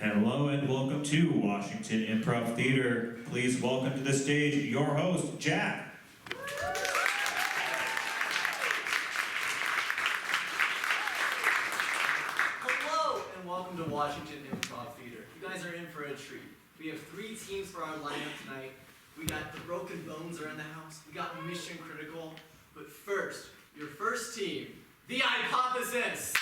Hello and welcome to Washington Improv Theater. Please welcome to the stage your host, Jack. Hello and welcome to Washington Improv Theater. You guys are in for a treat. We have 3 teams for our lineup tonight. We got the Broken Bones are in the house. We got Mission Critical. But first, your first team, The Hypothesis.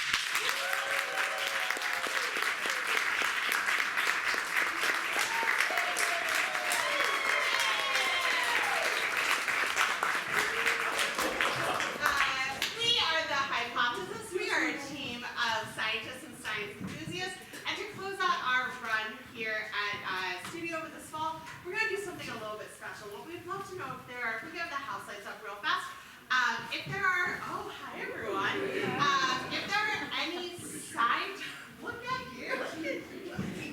We are The Hypothesis. We are a team of scientists and science enthusiasts. And to close out our run here at Studio with this fall, we're going to do something a little bit special. What we'd love to know if there are, we have the house lights up real fast. If there are, oh, hi everyone. If there are any look at you.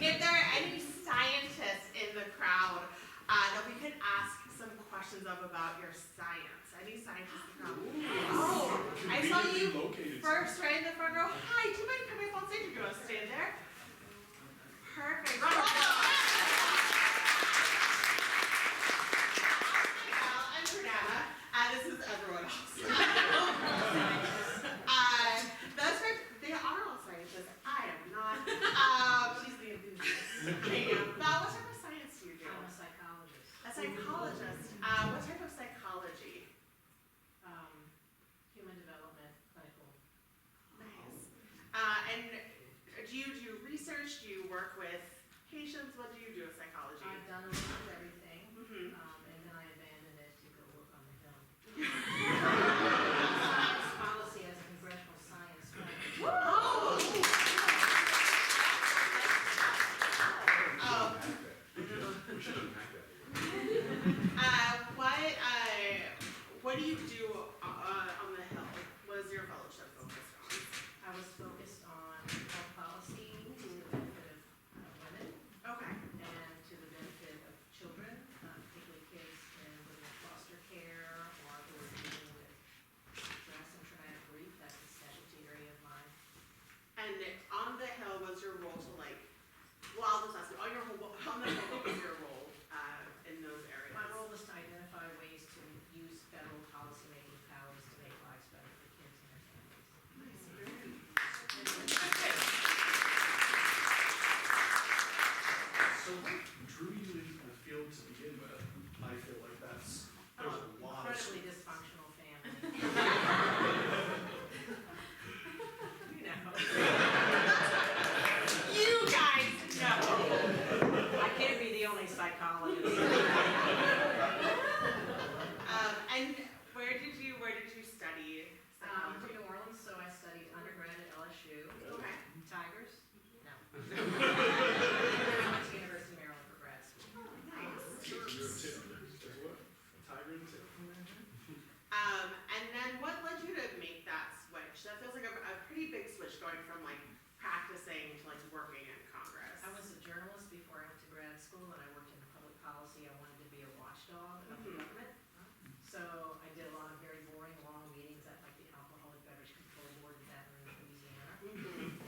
If there are any scientists in the crowd that we could ask some questions of about your science. Any scientists in the crowd? Oh, I saw you first right in the front row. Hi, do you mind coming up on stage? You're going to stand there. Perfect. I'm Brianna. This is everyone else. That's right. They are all scientists. I am not. She's the enthusiast. I am. Val, what type of science do you do? I'm a psychologist. A psychologist. What type of psychology? Human development, clinical. Nice. And do you do research? Do you work with patients? What do you do with psychology? I've done a little of everything, Mm-hmm. and then I abandoned it to go work on the Hill. Science policy as a congressional science strategist. Oh! Oh. We should unpack that. What do you do on the Hill? What is your fellowship focused on? I was focused on health policy to the benefit of women Okay. and to the benefit of children, particularly kids in foster care or who are dealing with stress and traumatic grief. That's a specialty area of mine. And on the Hill, was your role to I'll just ask you, on the Hill, what was your role in those areas? My role was to identify ways to use federal policymaking powers to make lives better for kids and their families. So drew you into the field to begin with. I feel like there's a lot of. Incredibly dysfunctional family. You know. You guys know. I can't be the only psychologist. And where did you study I'm from psychology? New Orleans, so I studied undergrad at LSU. Okay. Tigers? No. And then I went to University of Maryland for grad school. Nice. You're a tip. There's what? A tiger and a tip. And then what led you to make that switch? That feels like a pretty big switch going from practicing to working in Congress. I was a journalist before I went to grad school, and I worked in public policy. I wanted to be a watchdog of the government. So I did a lot of very boring, long meetings at the Alcoholic Beverage Control Board in Baton Rouge, Louisiana,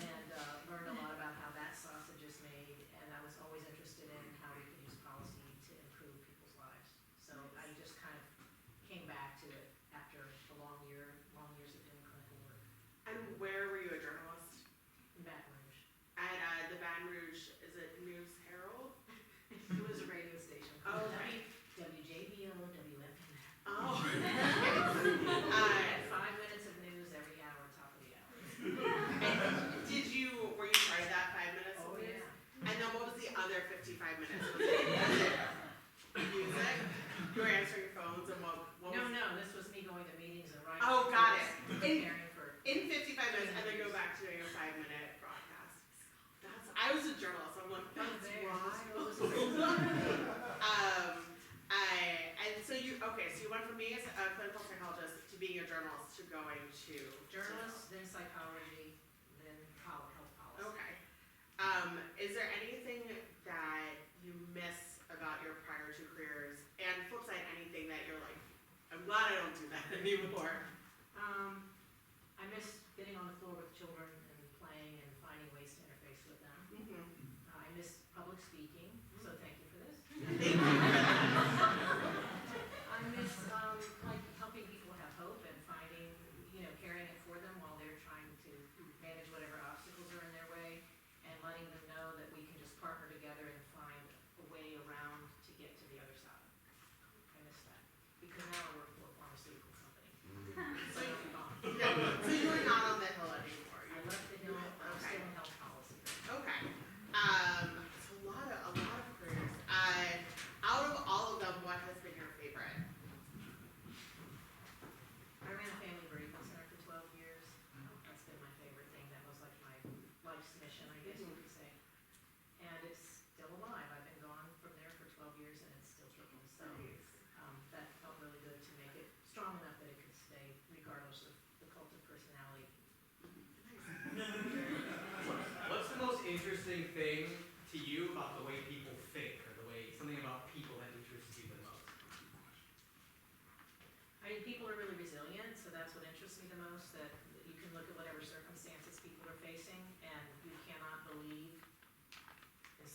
and learned a lot about how that sausage is made. And I was always interested in how we can use policy to improve people's lives. So I just kind of came back to it after a long years of doing clinical work And where were you a journalist? in Baton Rouge. At the Baton Rouge, is it News Herald? It was a radio station Oh, called okay. WJBO, WFM. Oh. We had 5 minutes of news every hour, top of the hour. And were you part of that 5 minutes? Oh, of news? yeah. And then what was the other 55 minutes? Was it music? You were answering phones and what was No, this was me going to meetings and writing. Oh, got it. reports and preparing for. in 55 minutes and then go back to doing a 5-minute broadcast. I was a journalist, so I'm like, that's wild. And so you went from being a clinical psychologist to being a journalist to going to Journalist, then psychology, then health policy. Okay. Is there anything that you miss about your prior 2 careers? And flip side, anything that you're like, I'm glad I don't do that anymore. I miss getting on the floor with children and playing and finding ways to interface with them. I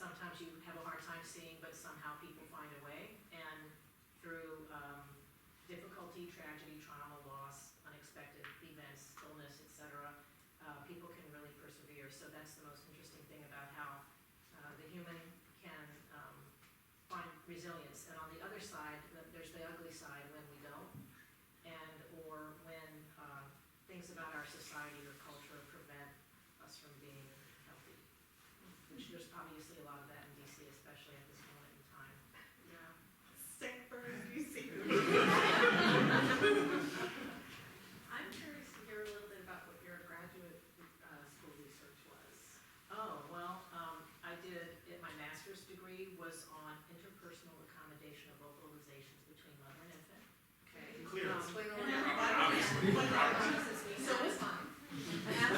sometimes you have a hard time seeing, but somehow people find a way. And through difficulty, tragedy, trauma, loss, unexpected events, illness, etc., people can really persevere. So that's the most interesting thing about how the human can find resilience. And on the other side, there's the ugly side when we don't, and or when things about our society or culture prevent us from being healthy. Which there's obviously a lot of that in DC, especially at this moment in time. Yeah. Sick bird, you see. I'm curious to hear a little bit about what your graduate school research was. Oh, well, I did, my master's degree was on interpersonal accommodation of vocalizations between mother and infant. Okay. Clearance. So it was fun. We had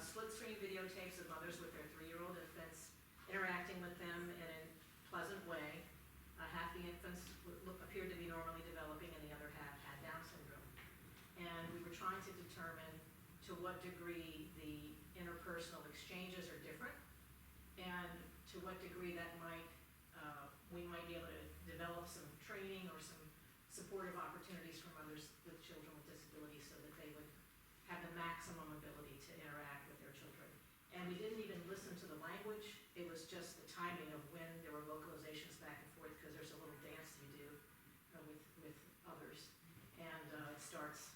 split screen videotapes of mothers with their 3-year-old infants, interacting with them in a pleasant way. Half the infants appeared to be normally developing and the other half had Down syndrome. And we were trying to determine to what degree the interpersonal exchanges are different and to what degree that might, we might be able to develop some training or some supportive opportunities for mothers with children with disabilities so that they would have the maximum ability to interact with their children. And we didn't even listen to the language, it was just the timing of when there were vocalizations back and forth, because there's a little dance you do with others. And it starts,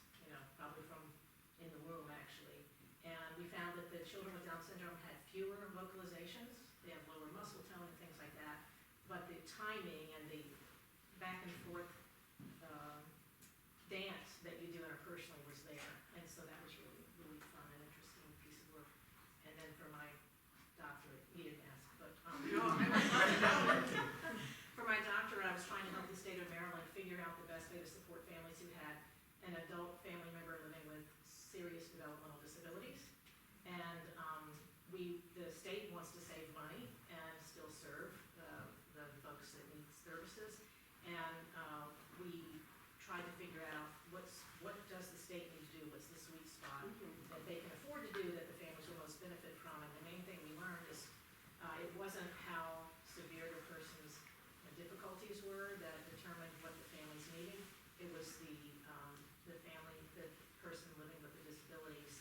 probably from in the womb actually. And we found that the children with Down syndrome had fewer vocalizations, they have lower muscle tone and things like that, but the timing and the back and forth dance that you do interpersonally was there, and so that was really, really fun and interesting piece of work. And then for my doctorate, you didn't ask, but for my doctorate, I was trying to help the state of Maryland figure out the best way to support families who had an adult family member living with serious developmental disabilities. And the state wants to save money and still serve the folks that need services. And we tried to figure out what does the state need to do, what's the sweet spot that they can afford to do that the families will most benefit from. And the main thing we learned is it wasn't how severe the person's difficulties were that determined what the family's needing. It was the person living with the disabilities,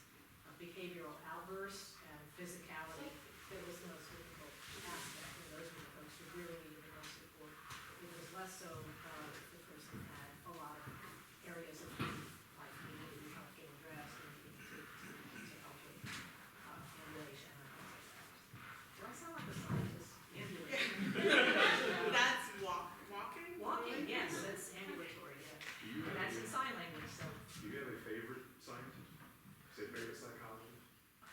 behavioral outbursts and physicality that was the most difficult aspect. And those were the folks who really needed the most support. It was less so if the person had a lot of areas of like needing to be help getting dressed and needing to help with ambulation and things like that. Do I sound like a scientist? Ambulation. That's walking? Walking, yes, that's ambulatory, yeah. And that's in sign language, so. Do you have a favorite scientist? Say favorite psychologist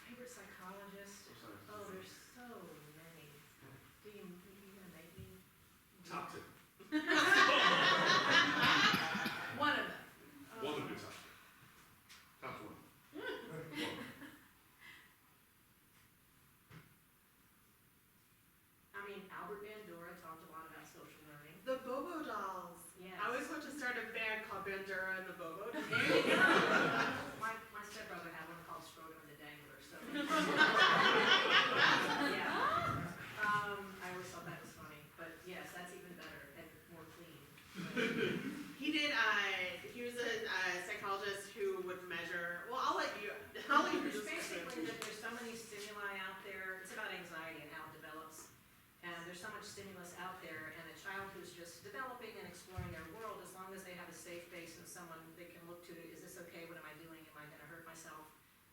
Favorite psychologist? or scientist? Oh, there's so many. Do you gonna make me? Top 2. One of them. One of the top 2. Top 1. I mean, Albert Bandura talked a lot about social learning. The Bobo Dolls. Yes. I always want to start a band called Bandura and the Bobo Dolls. There you go. My stepbrother had one called Scrotum and the Dangler, so. Yeah. I always thought that was funny, but yes, that's even better and more clean. He did, he was a psychologist who would measure, well, I'll let you It's describe basically it. that there's so many stimuli out there, it's about anxiety and how it develops. And there's so much stimulus out there, and a child who's just developing and exploring their world, as long as they have a safe base and someone they can look to, is this okay, what am I doing, am I gonna hurt myself?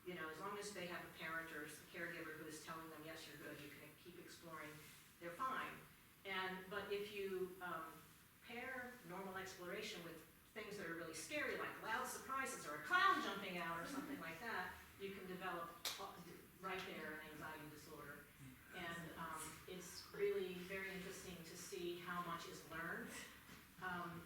As long as they have a parent or a caregiver who is telling them, yes, you're good, you can keep exploring, they're fine. But if you pair normal exploration with things that are really scary, like loud surprises or a clown jumping out or something like that, you can develop right there an anxiety disorder. And it's really very interesting to see how much is learned.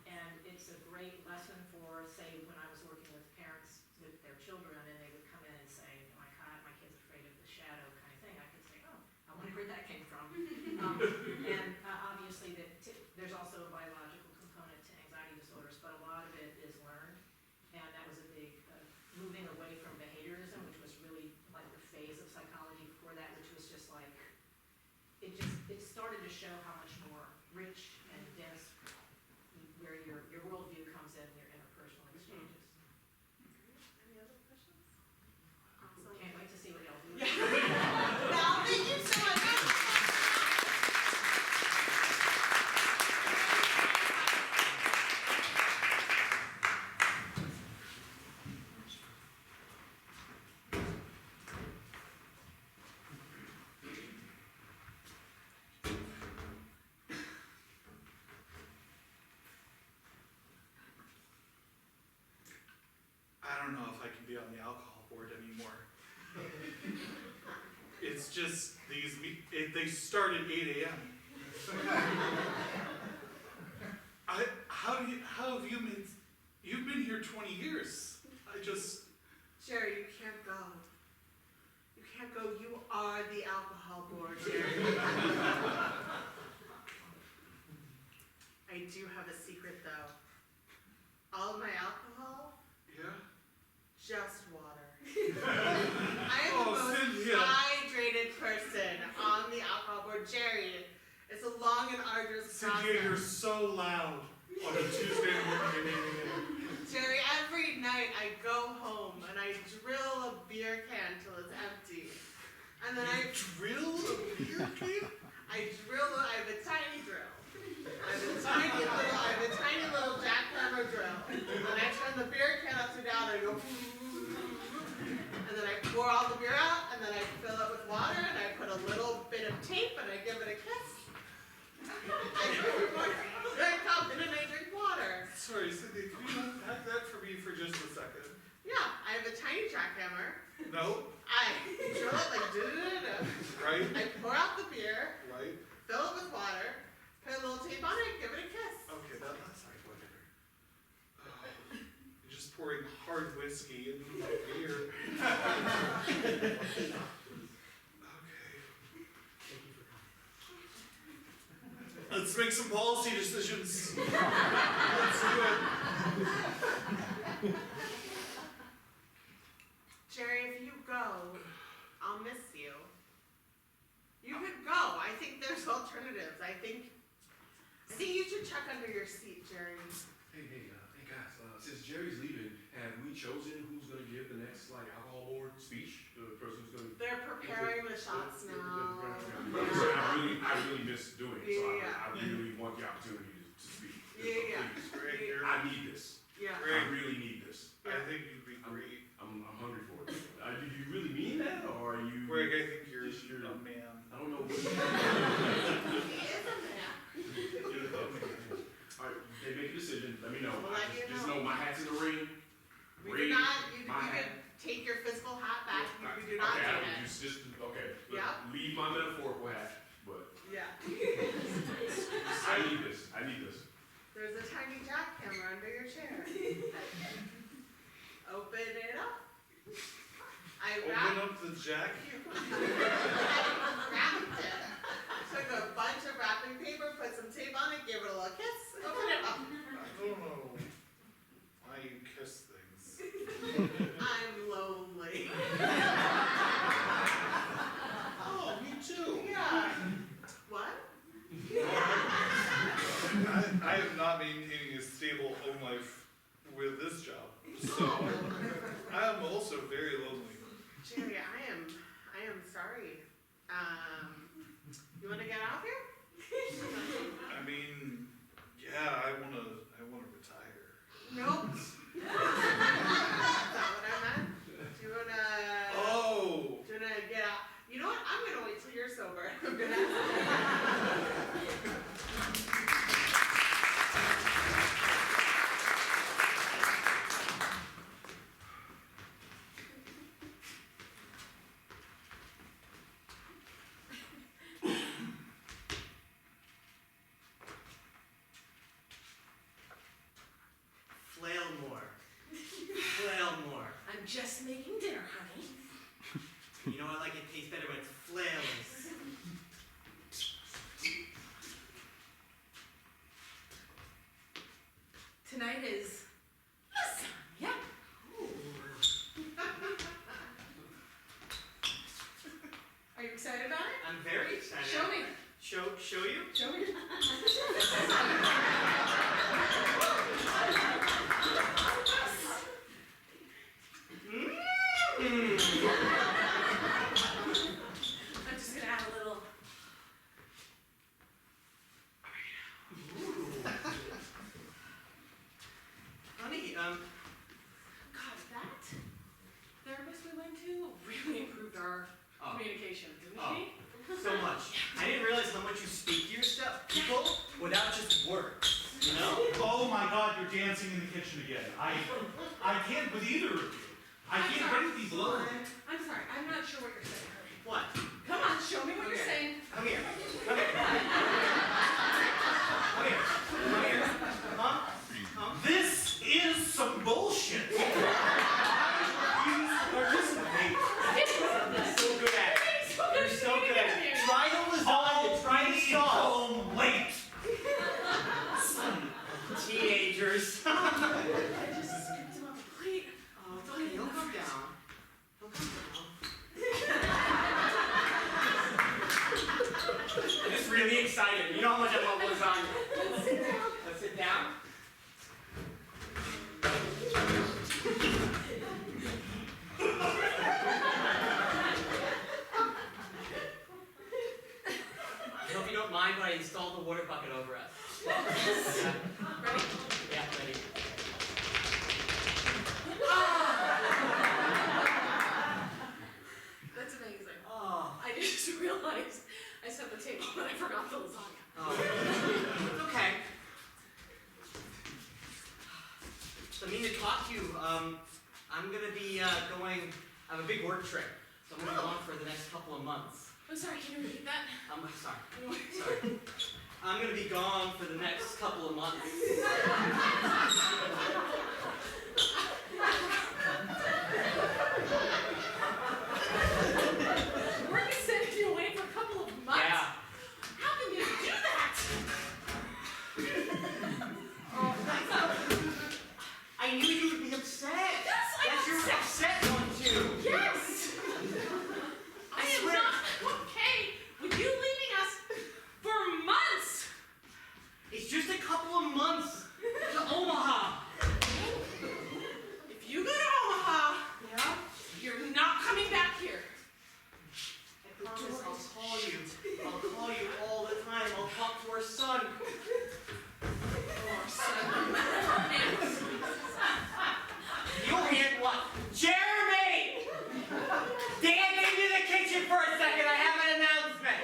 And it's a great lesson for, say, when I was working with parents with their children and they would come in and say, oh my God, my kid's afraid of the shadow kind of thing, I could say, oh, I wonder where that came from. And obviously there's also a biological component to anxiety disorders, but a lot of it is learned. show how much more rich and dense, where your worldview comes in, your interpersonal exchanges. Any other questions? Can't wait to see what y'all do. Val, thank you so much. I don't know if I can be on the alcohol board anymore. It's just they start at 8 a.m. How have you you've been here 20 years. Jerry, you can't go. You can't go. You are the alcohol board, Jerry. I do have a secret though. All my alcohol, Yeah? just water. I am the most Cynthia. hydrated person on the alcohol board. Jerry, it's a long and arduous Cynthia, you're process. so loud on a Tuesday morning at 8 a.m. Jerry, every night I go home and I drill a beer can till it's empty. And then I Drill a beer can? I have a tiny drill. I have a tiny little jackhammer drill. And I turn the beer can upside down and I go, and then I pour all the beer out, and then I fill it with water, and I put a little bit of tape, and I give it a kiss. I come in and I drink water. Sorry, Cynthia, can you unpack that for me for just a second? Yeah, I have a tiny jackhammer. No? I drill it like da-da-da-da. Right? I pour out the beer, Right? fill it with water, put a little tape on it, give it a kiss. Okay, that's like whatever. Oh, you're just pouring hard whiskey into my beer. Okay. Let's make some policy decisions. Let's do it. Jerry, if you go, I'll miss you. You could go. I think there's alternatives. I think you should check under your seat, Jerry. Hey guys, since Jerry's leaving, have we chosen who's gonna give the next alcohol board speech? The person who's gonna. They're preparing the shots now. I really miss doing it, so Yeah. I really want the opportunity to speak. Yeah. Please. Greg, I need this. Yeah. I really need this. I think you'd be great. I'm hungry for it. Do you really mean that, or are you? Greg, I think you're Just you're- a man. I don't know what. He is a man. You're the man. All right, they make a decision. Let me know. We'll let you Just know. know my hat's in the ring. We Ring, do not, you my can hat. take your physical hat back. We do not Okay, do I that. would just okay. Yeah. Leave my metaphorical hat, but Yeah. I need this. I need this. There's a tiny jackhammer under your chair. Open it up. I Open wrapped up the jack. wrapped it. Took a bunch of wrapping paper, put some tape on it, gave it a little kiss, open it up. I don't know why you kiss things. I'm lonely. Oh, me too. Yeah. What? I have not maintaining a stable home life with this job. So I am also very lonely. Jerry, I am sorry. You wanna get out here? I mean, yeah, I wanna retire. Nope. That's not what I meant. Do you wanna? Oh, Do you wanna get out? You know what? I'm gonna wait till you're sober. I'm gonna. Flail more. Flail more. I'm just making dinner, honey. You know I like it tastes better when it's flails. Tonight is lasagna. Are you excited about it? I'm very excited. Show me. Show you? Show me. I'm just gonna add a little. Honey, God, that therapist we went to really improved our oh, communication, didn't Oh. she? so much. I didn't realize how much you speak to your people without just words, you know? Oh my God, you're dancing in the kitchen again. I can't with either of you. I I'm can't sorry. bring these alone. I'm sorry, I'm not sure what you're saying. What? Come on, show me what you're Okay. saying. Come here. Come here. Come here. Come here. Come. This is some bullshit. Please participate. You're so good at it. You're so good at it. Try the lasagna. Try the sauce. Home late. Teenagers. I just skipped him off the plate. Oh, it's okay. He'll come down. He'll come down. I'm just really excited. You know how much I love lasagna. Let's sit down. Let's sit down. I hope you don't mind, but I installed the water bucket over us. Yeah. Ready? Yeah, ready. That's amazing. Oh. I just realized I set the table and I forgot the lasagna. Oh. It's okay. So I mean to talk to you. I'm gonna be going. I have a big work trip, so I'm gonna be gone for the next couple of months. I'm sorry, can you repeat that? I'm sorry. Sorry. I'm gonna be gone for the next couple of months. We're gonna send you away for a couple of months. Yeah. How can you do that? I knew you would be upset. Yes, I'm That's your upset one too. Yes! I am swear. not okay with you leaving us for months! It's just a couple of months to Omaha. If you go to Omaha, Yeah. you're not coming back here. I promise I'll call you. I'll call you all the time. I'll talk to our son. Or son, whatever it is. You'll hand what? Jeremy! Dance into the kitchen for a second. I have an announcement.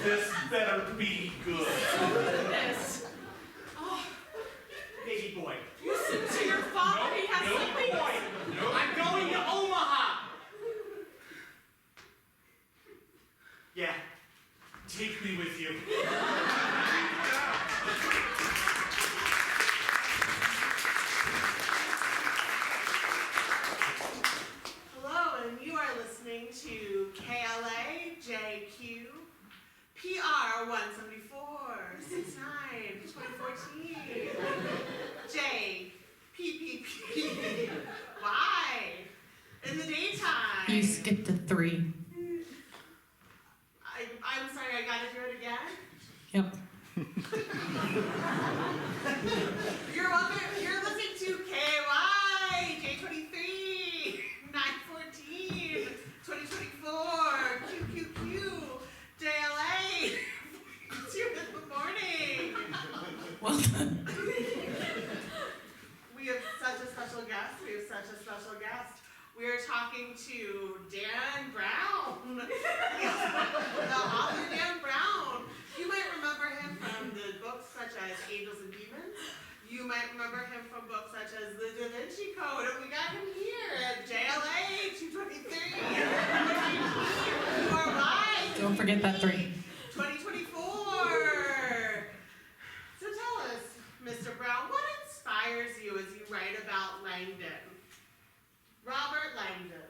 This better be good. This. Oh, Baby boy. listen to your father. He has No something. boy. I'm going to Omaha. Yeah. Take me with you. Hello, and you are listening to KLA JQ PR 174 69 2014 J PPP Y in the daytime. You skipped a 3. I'm sorry, I gotta do it again. Yep. You're welcome. You're listening to KY J23 914 2024 QQQ JLA 2 in the morning. Well done. We have such a special guest. We are talking to Dan Brown, the author Dan Brown. You might remember him from the books such as Angels and Demons. You might remember him from books such as The Da Vinci Code. And we got him here at JLA 223. You are right. Don't forget that 3. 2024. So tell us, Mr. Brown, what inspires you as you write about Langdon? Robert Langdon.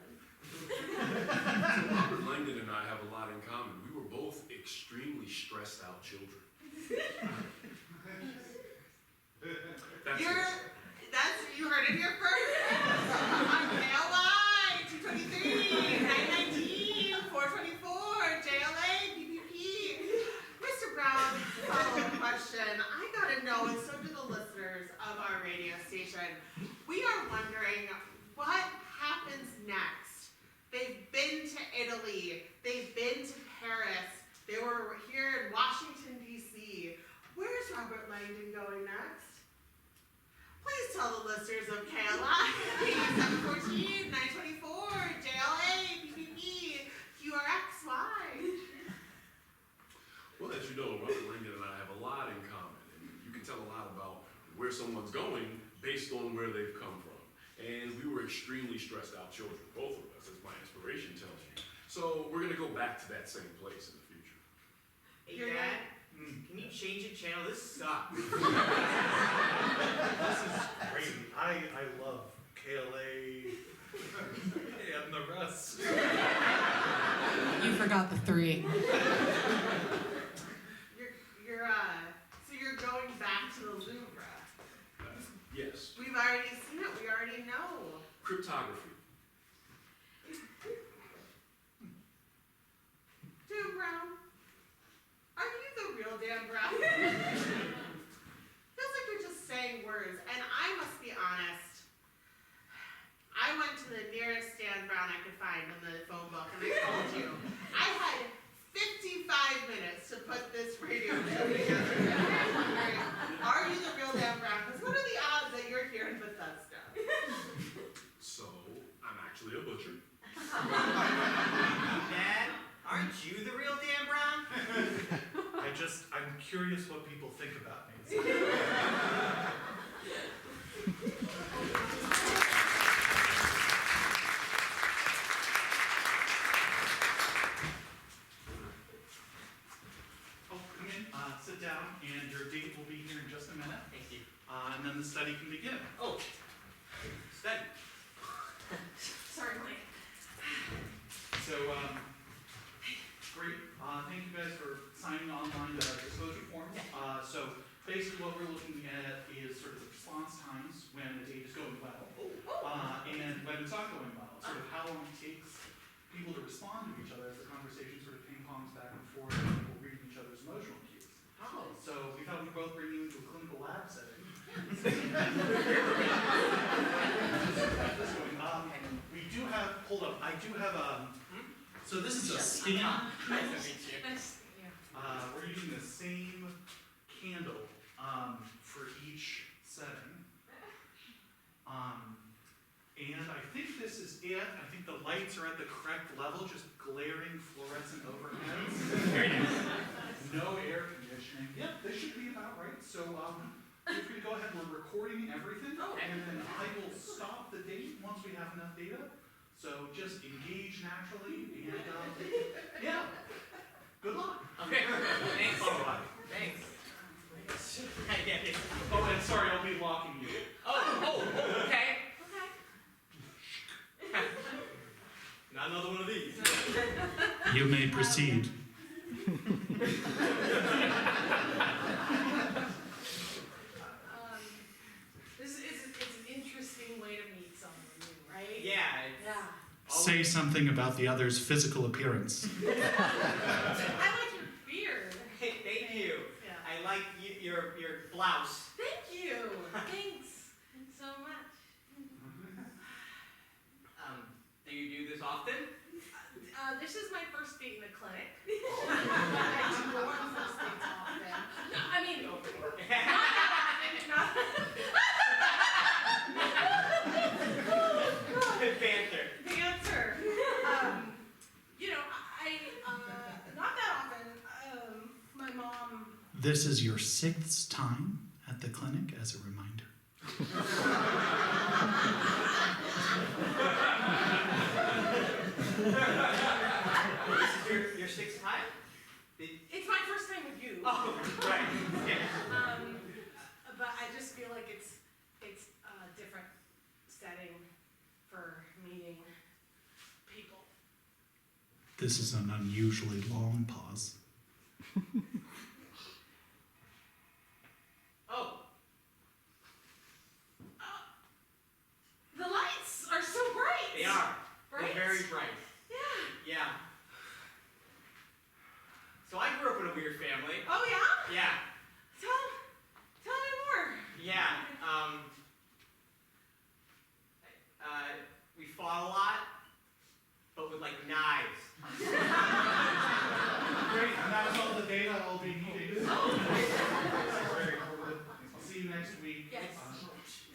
Robert Langdon and I have a lot in common. We were both extremely stressed out children. That's You heard it here first. On KLY 223 919 424 JLA PPP extremely stressed out children, both of us, as my inspiration tells you. So we're gonna go back to that same place in the future. Hey, You're Dad, can you change the channel? This sucks. This is great. I love KLA and the rest. You forgot the 3. So you're going back to the Louvre. Yes, We've already seen it, we already know. cryptography. Dan Brown, are you the real Dan Brown? Feels like you're just saying words, and I must be honest. I went to the nearest Dan Brown I could find in the phone book, and I told you, I had 55 minutes to put this radio show together. Are you the real Dan Brown? Because what are the odds that you're here in Bethesda? So, I'm actually a butcher. Dad, aren't you the real Dan Brown? I'm curious what people think about me. Oh, come in, sit down, and your date will be here in just a minute, Thank you. and then the study can begin. Oh, study. Sorry, Mike. So, great, thank you guys for signing online the disclosure forms. So basically what we're looking at is sort of the response times when the date is going well, and when it's not going well, sort of how long it takes people to respond to each other as the conversation sort of ping-pongs back and forth, and people reading each other's emotional cues. Oh. So we thought we'd both bring you into a clinical lab setting. We do have, hold up, I do have so this is a skin. Nice to meet you. We're using the same candle for each setting. And I think this is it. I think the lights are at the correct level, just glaring fluorescent overheads. Very nice. No air conditioning. Yep, this should be about right. So feel free to go ahead. We're recording everything. And then I will stop the date once we have enough data. So just engage naturally and yeah. Good luck. Okay, thanks. All right. Thanks. Oh, and sorry, I'll be locking you. Oh, okay. Not another one of these. You may proceed. It's an interesting way to meet someone new, right? Yeah, it's Say something about the other's physical appearance. I like your beard. Hey, thank you. Yeah. I like your blouse. Thank you. Thanks so much. Do you do this often? This is my first date in the clinic. I do go on first dates often. No, I mean, Good banter. the answer. Not that often. My mom. This is your 6th time at the clinic, as a reminder. This is your sixth time? It's my first time with you. Oh, right. Yeah. But I just feel like it's a different setting for meeting people. This is an unusually long pause. Oh, The lights are so bright. they are. Right? They're very bright. Yeah. Yeah. So I grew up in a weird family. Oh yeah. Yeah. Tell me more. Yeah. We fought a lot, but with like knives. Great, and that was all the data I'll be needing. I'll see you next week. Yes.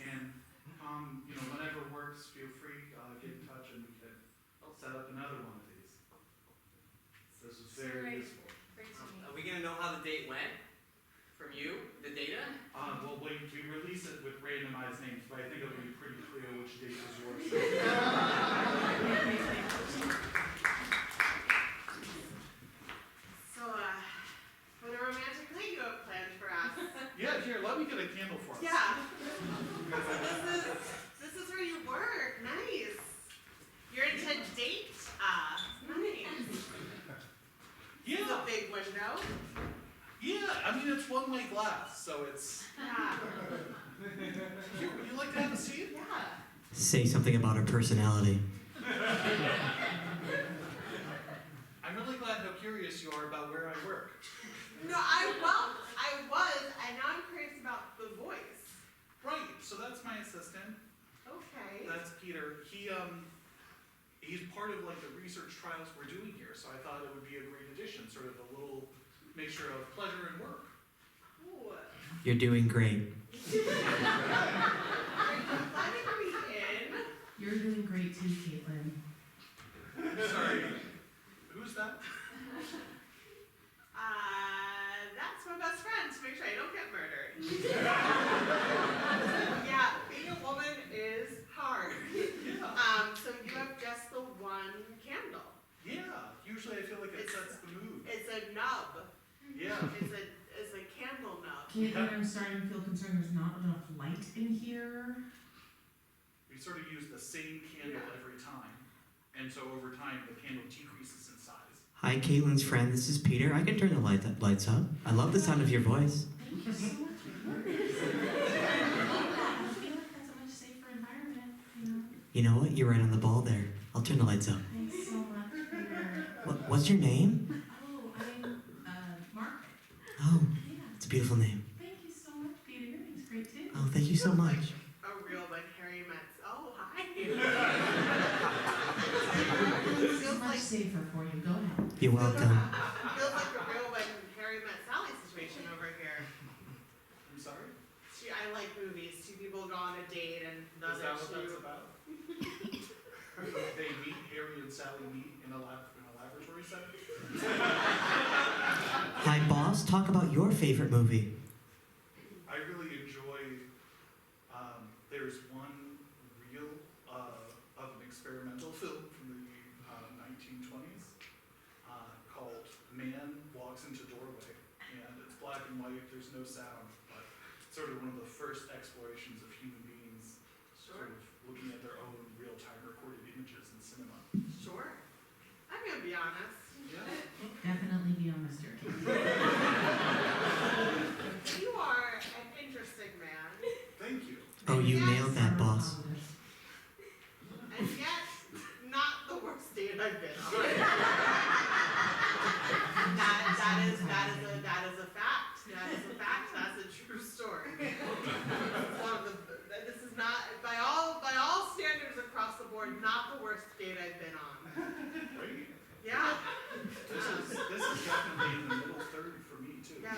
And whenever works, feel free, get in touch and we can set up another one of these. This was very Great. useful. Great to meet Are we gonna know how the date went? From you? The data? Well, we release it with randomized names, but I think it'll be pretty clear which date was yours. So, what a romantic night you have planned for us. Yeah, here, let me get a candle for us. Yeah. So this is where you work. Nice. You're into date. Nice. This is Yeah, a big window. yeah, I mean, it's one-way glass, so it's, Yeah. here, would you like to have a seat? Yeah. Say something about her personality. I'm really glad how curious you are about where I work. No, I was, and now I'm curious about the voice. Right, so that's my assistant. Okay. That's Peter. He's part of like the research trials we're doing here, so I thought it would be a great addition, sort of a little mixture of pleasure and work. Ooh. You're doing great. Are you letting me in? You're doing great too, Caitlin. Sorry, who's that? That's my best friend to make sure I don't get murdered. Yeah, being a woman is hard. Yeah. So you have just the one candle. Yeah, usually I feel like it sets the mood. It's a nub. Yeah. It's a candle nub. Caitlin, I'm starting to feel concerned there's not enough light in here. We sort of use the same candle every time, and so over time the candle decreases in size. Hi, Caitlin's friend. This is Peter. I can turn the lights up. I love the sound of your voice. Thank you so much. I feel like that's a much safer environment, you know? You know what? You're right on the ball there. I'll turn the lights up. Thanks so much, Peter. What's your name? Oh, I'm, Margaret. Oh, Yeah. it's a beautiful name. Thank you so much, Peter. Your name's great too. Oh, thank you so much. A real like Harry Metz. Oh, hi. This is Feels much like safer for you. Go ahead. You're welcome. feels like a real like Harry Met Sally situation over here. I'm sorry? I like movies. Two people go on a date and Is that another what that's two. about? They meet, Harry and Sally meet in a laboratory setting? Hi, boss. Talk about your favorite movie. I really enjoy, there's one reel of an experimental film from the 1920s called Man Walks into Doorway, and it's black and white, there's no sound, but it's sort of one of the first explorations of human beings sort of looking at their own real-time recorded images in cinema. Sure. I'm gonna be honest. Yeah. Definitely be on this journey. You are an interesting man, Thank you. Oh, you nailed that, boss. and yet not the worst date I've been on. that is a fact. That is a fact. That's a true story. This is not by all standards across the board, not the worst date I've been on. Right? Yeah. This is definitely in the middle third for me too. Yeah.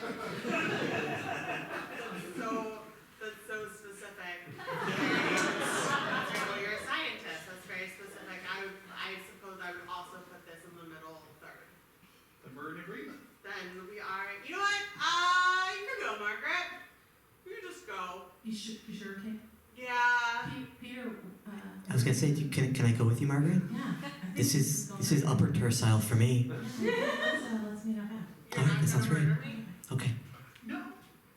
That's so specific. Well, you're a scientist. That's very specific. I suppose I would also put this in the middle third. Then we're in agreement. Then we are. You know what? You can go, Margaret. You can just go. You sure, Kate? Yeah. Peter, I was gonna say, can I go with you, Margaret? yeah. I think This we is should go. upper tercile for me. Let's meet up after. You're Alright, not that sounds gonna great. murder me? Okay. No. All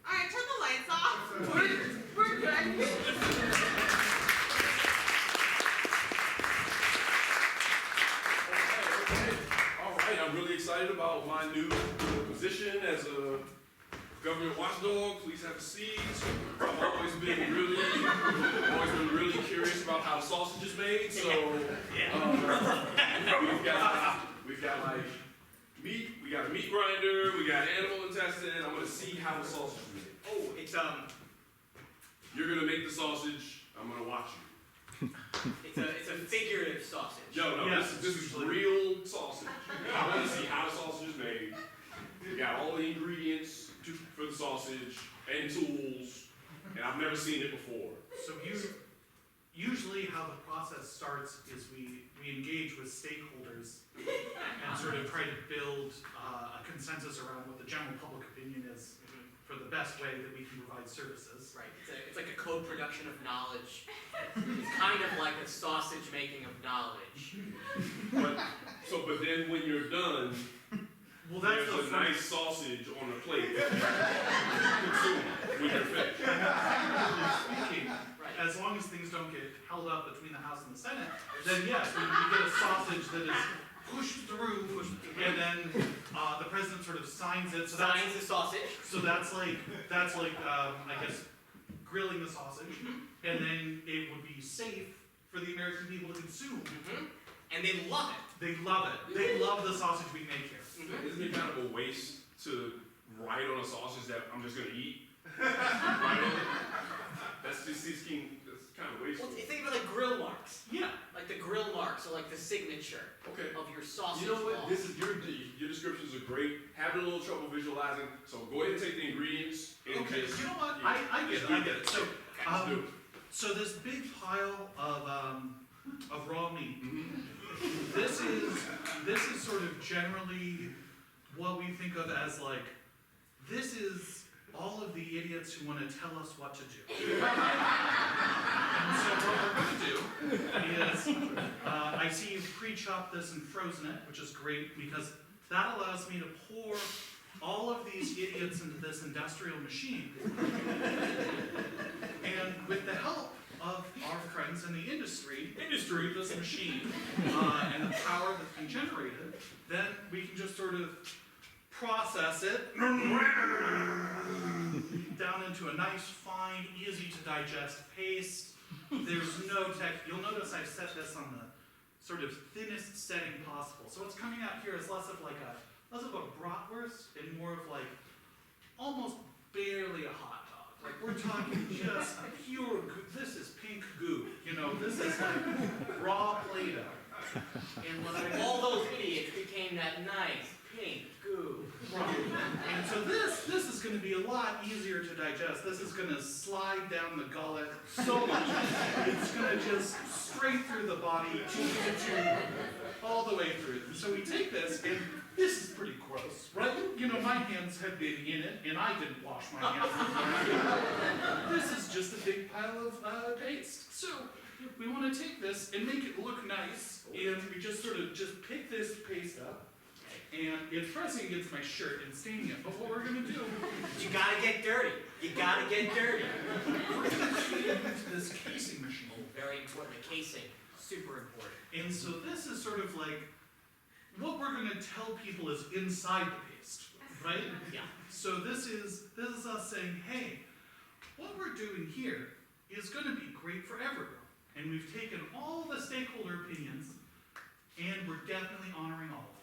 right, turn the lights off. We're good. Okay. All right, I'm really excited about my new position as a government watchdog. Please have a seat. I've always been really curious about how the sausage is made. So we've got like meat. We got a meat grinder. We got animal intestine. I'm gonna see how the sausage is made. Oh, it's You're gonna make the sausage. I'm gonna watch you. it's a figurative sausage. No, Yeah, this is real sausage. I want to see how the sausage is made. We got all the ingredients for the sausage and tools, and I've never seen it before. So usually how the process starts is we engage with stakeholders and sort of try to build a consensus around what the general public opinion is for the best way that we can provide services. Right, it's like a co-production of knowledge. It's kind of like a sausage making of knowledge. But then when you're done, Well, that's there's the a nice sausage on the plate. Consume when you're finished. speaking. Right. As long as things don't get held up between the House and the Senate, then yes, we get a sausage that is pushed through, and then the president sort of signs it. Signs the sausage. So that's like I guess grilling the sausage, and then it would be safe for the American people to consume. And they love it. They love it. They love the sausage we make here. Isn't it kind of a waste to write on a sausage that I'm just gonna eat? Write on it? That's kind of wasteful. Well, think of it like grill marks. Yeah. Like the grill marks are like the signature Okay. of your sausage. You know what? law. This is your descriptions are great. Having a little trouble visualizing, so go ahead and take the ingredients and Okay. just You know what? yeah. I get it. I get it. So let's do it. so this big pile of raw meat. Mhm. This is sort of generally what we think of as like, this is all of the idiots who want to tell us what to do. And so what we're going to do is, I see you've pre-chopped this and frozen it, which is great because that allows me to pour all of these idiots into this industrial machine. And with the help of our friends in the industry, this machine, and the power that's been generated, then we can just sort of process it down into a nice, fine, easy to digest paste. There's no you'll notice I've set this on the sort of thinnest setting possible. So what's coming out here is less of a bratwurst and more of like almost barely a hot dog. Like we're talking just pure goo. This is pink goo. You know, this is like raw Play-Doh. And what I All those idiots became that nice pink goo. Right. And so this is going to be a lot easier to digest. This is going to slide down the gullet so much. It's going to just straight through the body, all the way through. So we take this, and this is pretty gross, right? You know, my hands have been in it, and I didn't wash my hands. This is just a big pile of paste. So we want to take this and make it look nice, and we just sort of pick this paste up. And it's pressing against my shirt and staining it. But what we're gonna do, You gotta get dirty. You gotta get dirty. we're gonna feed it into this casing machine. Very important. The casing, super important. And so this is sort of like, what we're gonna tell people is inside the paste, right? Yeah. So this is us saying, hey, what we're doing here is gonna be great for everyone. And we've taken all the stakeholder opinions, and we're definitely honoring all of them.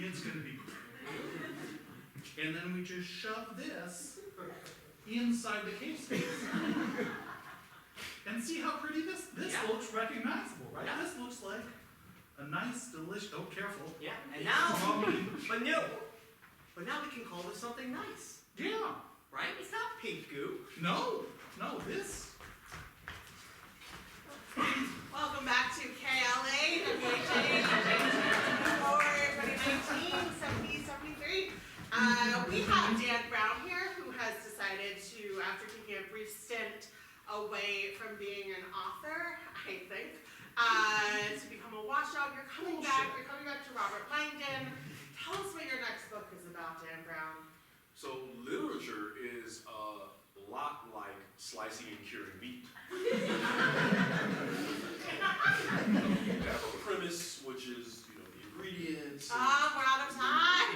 It's gonna be great. And then we just shove this inside the casing. And see how pretty this Yeah. looks recognizable, right? Yeah. This looks like a nice, delicious, oh, careful. Yeah. And now, Raw meat. but now we can call this something nice, Yeah, right? It's not pink goo. no, this. Welcome back to KLA, WHA, for 2019-70-73. We have Dan Brown here, who has decided to, after taking a brief stint away from being an author, I think, to become a watchdog. You're coming back to Robert Langdon. Tell us what your next book is about, Dan Brown. So literature is a lot like slicing and curing meat. You have a premise, which is, the ingredients. We're out of time.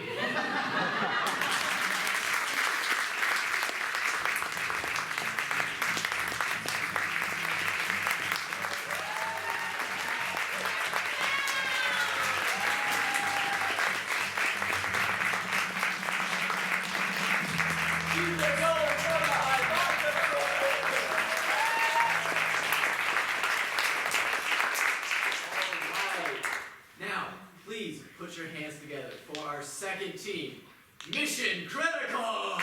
Now, please put your hands together for our second team, Mission Critical!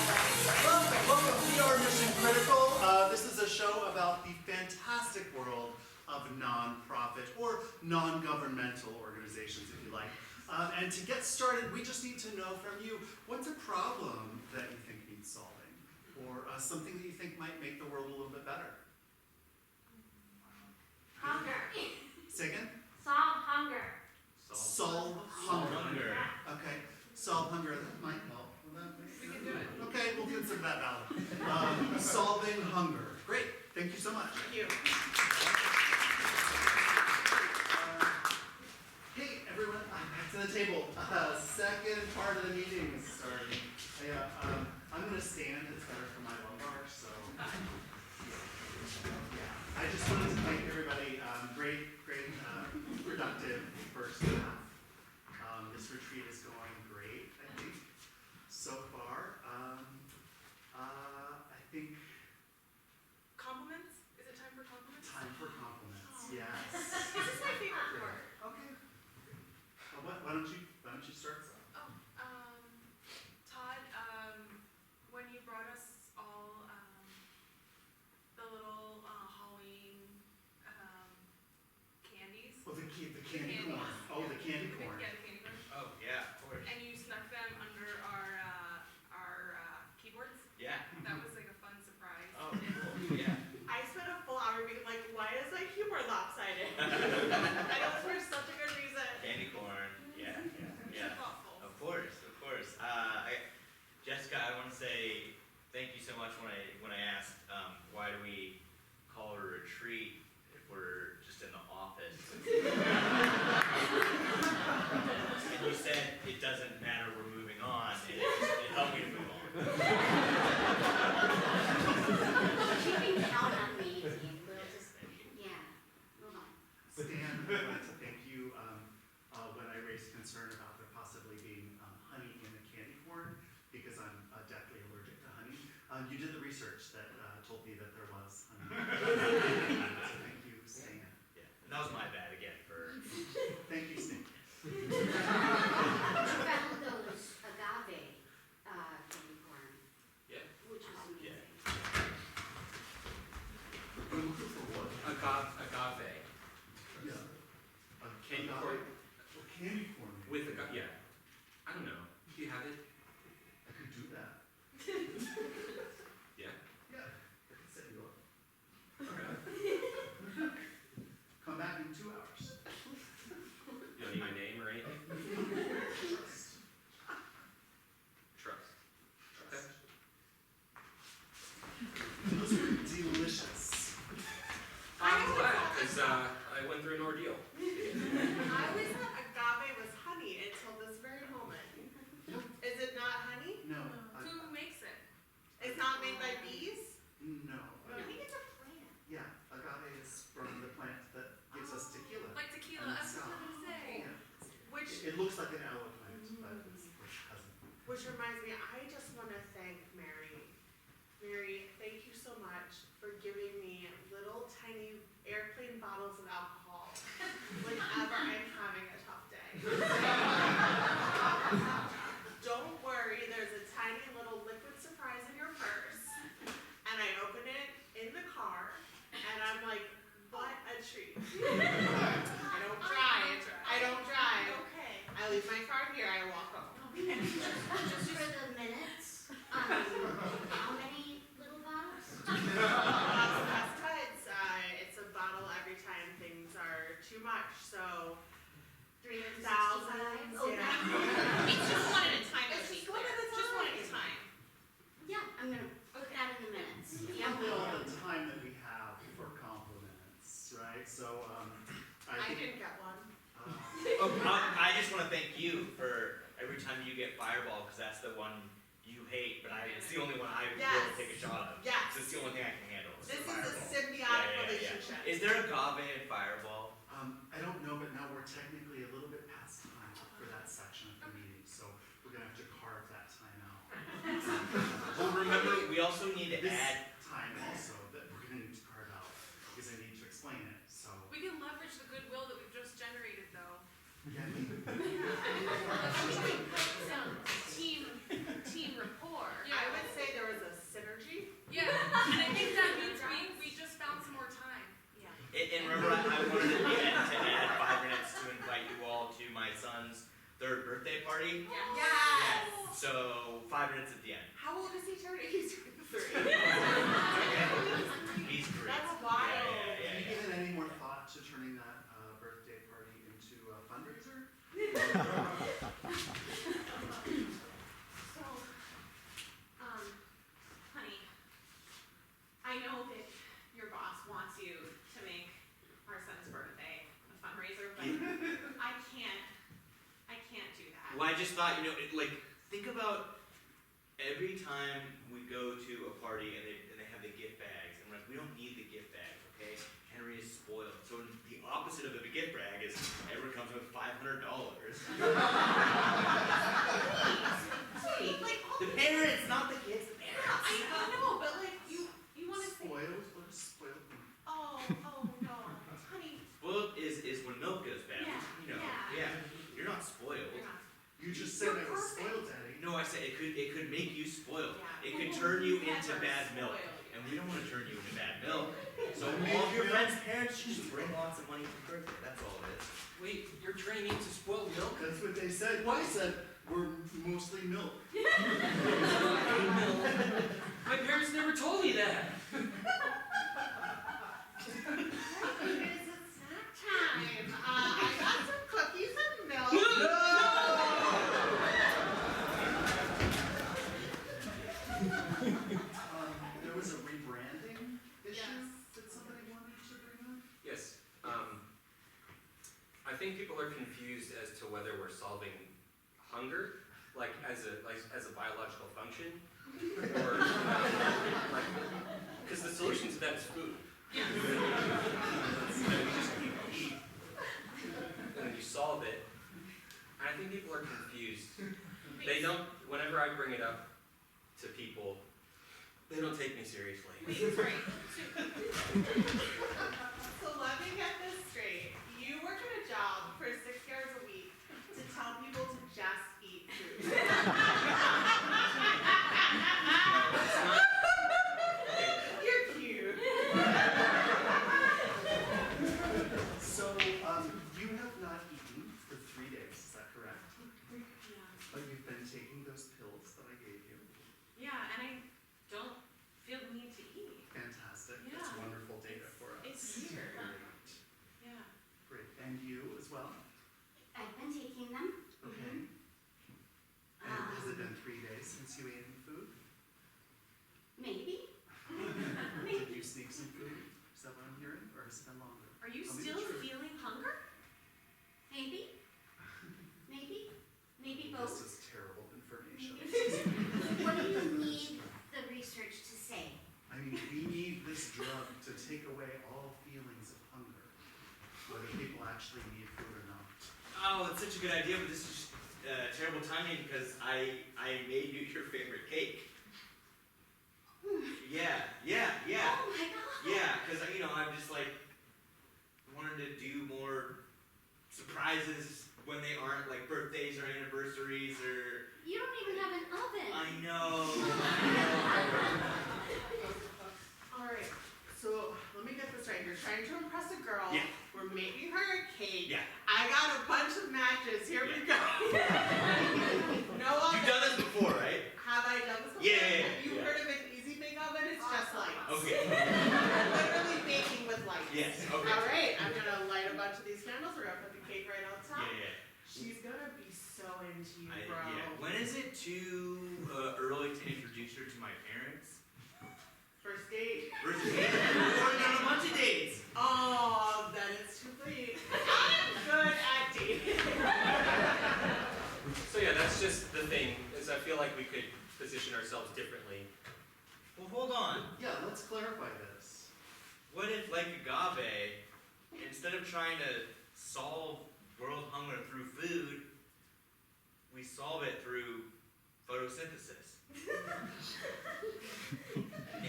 Welcome, we are Mission nonprofit or non-governmental organizations, if you like. And to get started, we just need to know from you, what's a problem that you think needs solving? Or something that you think might make the world a little bit better? Hunger. Say again? Solve hunger. Solve hunger. Okay, solve hunger, that might help. We can do it. Okay, we'll consider that valid. Solving hunger. Great, thank you so much. Thank you. Hey, everyone, back to the table. Second part of the meeting is starting. I'm gonna stand, it's better for my lumbar, so. Yeah, I just wanted to thank everybody. Great, productive first half. This retreat is going great, I think, so far. I think Compliments? Is it time for compliments? time for compliments, Oh. yes. This is my favorite part. Okay. Why don't you start us off? Oh, Todd, when you brought us all, the little, Halloween, candies. Oh, the candy corn. Oh, the candy corn. Yeah, the candy corn. Oh, yeah, of course. And you snuck them under our keyboards. Yeah. That was like a fun surprise. Oh, cool, yeah. I spent a full hour being like, why is my keyboard lopsided? I know it's for such a good reason. Candy corn, yeah. So thoughtful. Of course. Jessica, I want to say thank you so much when I asked why do we call it a retreat if we're just in the office. And you said it doesn't matter, we're moving on, and it helped me to move on. You can count on me, team. We'll just, yeah, move on. Stan, I'd like to thank you when I raised concern about there possibly being honey in the candy corn, because I'm deathly allergic to honey. You did the research that told me that there was honey. So thank you, Stan. Yeah, and that was my bad again for. Thank you, Stan. You found those agave candy corn. Yeah. Which is amazing. You're looking for what? Agave. Yeah. Candy Agave? corn Oh, candy corn. with agave. Yeah. I don't know. Do you have it? I could do that. Yeah. Yeah, I could set you up. Okay. Come back in 2 hours. You don't need my name or anything? Trust. Trust. Okay. Those are delicious. I'm glad, because I went through an ordeal. I always thought agave was honey until this very moment. Is it not honey? No. Who makes it? It's not made by bees? No. I think it's a plant. Yeah, agave is from the plant that gives us tequila. Like tequila, I was just gonna say. Yeah. Which, It looks like an aloe plant, but it's cousin. which reminds me, I just want to thank Mary. Mary, thank you so much for giving me little tiny airplane bottles of alcohol whenever I'm having a tough day. Don't worry, there's a tiny little liquid surprise in your purse, and I open it in the car, and I'm like, what a treat. I don't drive. Okay. I leave my car here, I walk home. Just for the minutes, how many little bottles? It's a bottle every time things are too much, so 3,000. Oh, Yeah. It's just one at a time, It's let's be just one clear. at a Just one at a time. time. Yeah, I'm gonna put that in the minutes. You Yeah, know all the time that we have for compliments, right? So, I I think. didn't get one. I just want to thank you for every time you get Fireball, because that's the one you hate, but it's the only one I Yes. will take a shot of. Yes. So it's the only thing I can handle. is the This is a Fireball. symbiotic Yeah. relationship. Is there agave in Fireball? I don't know, but now we're technically a little bit past time for that section of the meeting, so we're gonna have to carve that time out. Well, remember, we also need to This add. time also that we're gonna need to carve out, because I need to explain it, so. We can leverage the goodwill that we've just generated, though. Yeah, Team rapport. I would say there was a synergy. Yeah, and I think that means we just found some more time. Yeah. And remember, I all to my son's 3rd birthday party. Yes. So 5 minutes at the end. How old is he turning? He's 3. He's 3. That's wild. Yeah. Have you given any more thought to turning that birthday party into a fundraiser? So, honey, I know that your boss wants you to make our son's birthday a fundraiser, but I can't do that. Well, I just thought, think about every time we go to a party and they have the gift bags, and we're like, we don't need the gift bags, okay? Henry is spoiled. So the opposite of a gift bag is everyone comes with $500. Wait, like, The parents, not the kids, the yeah, parents. I know, but like, you want to say, Spoiled? What is spoiled mean? oh no, honey, Spoiled is when milk goes bad. Yeah, Yeah. You're not spoiled. you're not. You just said You're I was perfect. spoiled, Daddy. No, I said it could make you spoiled. Yeah. It could Well, turn you never into bad milk. spoil you. And we don't want to turn you into bad milk. So Make all of your milk. friends' parents should just bring lots of money for birthday. That's all it is. Wait, you're turning me into spoiled milk? That's what they said. What? They said we're mostly milk. My parents never told me that. It's snack time. I got some cookies and milk. There was a rebranding issue Yes. that somebody wanted to bring up. Yes. I think people are confused as to whether we're solving hunger, like as a biological function, or because the solution to that is food. And we just eat, and then you solve it. And I think people are confused. They don't. Whenever I bring it up to people, they don't take me seriously. That's right. So let me get this straight. You work at a job for 6 hours a week to tell people to just eat food. You're cute. So, you have not eaten for 3 days, is that correct? But you've been taking those pills that I gave you. Yeah, and I don't feel the need to eat. Fantastic. Yeah. That's wonderful data for us. It's weird. Great. Yeah. Great. And you as well? I've been taking them. Okay. And has it been 3 days since you ate any food? Maybe. Did you sneak some food? Is that what I'm hearing? Or has it been longer? Are you Tell me the still truth. feeling hunger? Maybe. Maybe. Maybe This both. is terrible information. What do you need the research to say? I mean, we need this drug to take away all feelings of hunger, whether people actually need food or not. Oh, that's such a good idea, but this is just terrible timing because I made you your favorite cake. Yeah. Oh my god. Yeah, because I'm just like wanted to do more surprises when they aren't like birthdays or anniversaries or. You don't even have an oven. I know. Alright, so let me get this right. You're trying to impress a girl. Yeah. We're making her a cake. Yeah. I got a bunch of matches. Here we go. No oven. You've done this before, right? Have I done this before? Yeah. Have you heard of an easy bake oven? It's just lights. Okay. Literally baking with lights. Yes. Okay. Alright, I'm gonna light a bunch of these candles. We're gonna put the cake right on top. Yeah. She's gonna be so into you, Yeah. bro. When is it too early to introduce her to my parents? First date. First date? We're going on a bunch of dates. Oh, then it's too late. I'm good at dating. So yeah, that's just the thing. Is I feel like we could position ourselves differently. Well, hold on. Yeah, let's clarify this. What if, like Agave, instead of trying to solve world hunger through food, we solve it through photosynthesis? I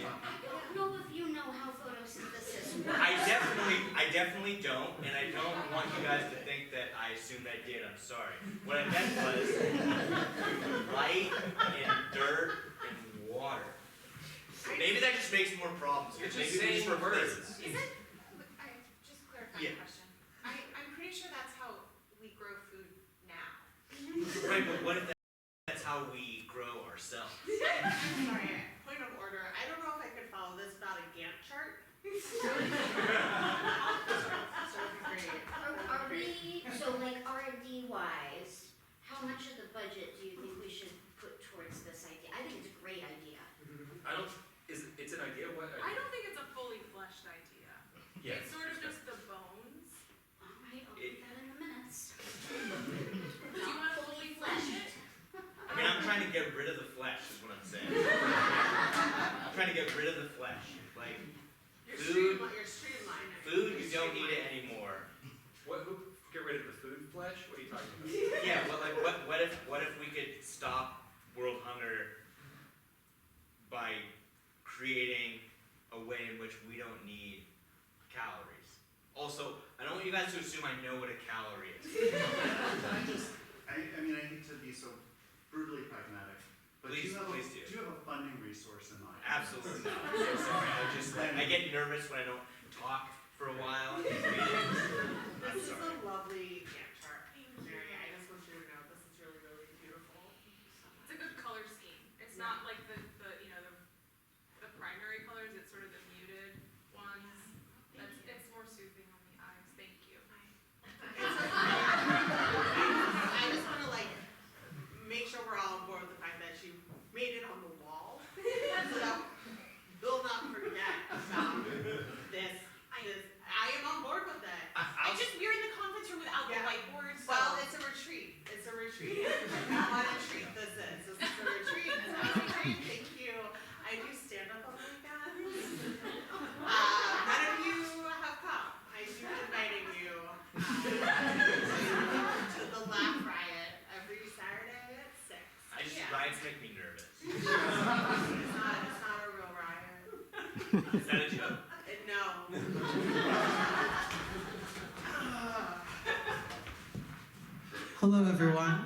don't know if you know how photosynthesis works. I definitely don't, and I don't want you guys to think that I assumed I did. I'm sorry. What I meant was light and dirt and water. Maybe that just makes more problems. You're just Maybe we saying just replace words. it. Is it? Just clarify Yeah. the question. I'm pretty sure that's how we grow food Right, but what if that's how we grow ourselves? Sorry, point of order. I don't know if I could follow this without a Gantt chart. Are we, so like R&D wise, how much of the budget do you think we should put towards this idea? I think it's a great idea. It's an idea, what? I don't think it's a fully fleshed idea. Yeah. It's sort of just the bones. All right, I'll put that in the minutes. Do you want to fully flesh it? I mean, I'm trying to get rid of the flesh, is what I'm saying. I'm trying to get rid of the flesh. Like, You're streamlining. food, you don't need it anymore. Get rid of the food flesh? What are you talking about? Yeah, well, like, what if we could stop world hunger by creating a way in which we don't need calories? Also, I don't want you guys to assume I know what a calorie is. I mean, I hate to be so brutally pragmatic, but Please, do please do. you have a funding resource in mind? Absolutely not. I'm so sorry. I get nervous when I don't talk for a while in these meetings. I'm This is sorry. a lovely Gantt chart. Mary, I just want you to know this is really, really beautiful. It's a good color scheme. It's not like the primary colors, it's sort of the muted ones. It's more soothing on the eyes. Thank you. I just want to like make sure we're all on board with the fact that you made it on the wall. So we'll not forget about this. I am on board with that. We're in the conference room without the whiteboard. So. Well, it's a retreat. It's a retreat. What a treat this is. This is a retreat. It's a retreat. Thank you. I do stand up on weekends. None of you have come. I do inviting you to the Laugh Riot every Saturday at 6. Riots make me nervous. It's not a real riot. Is that a joke? No. Hello, everyone.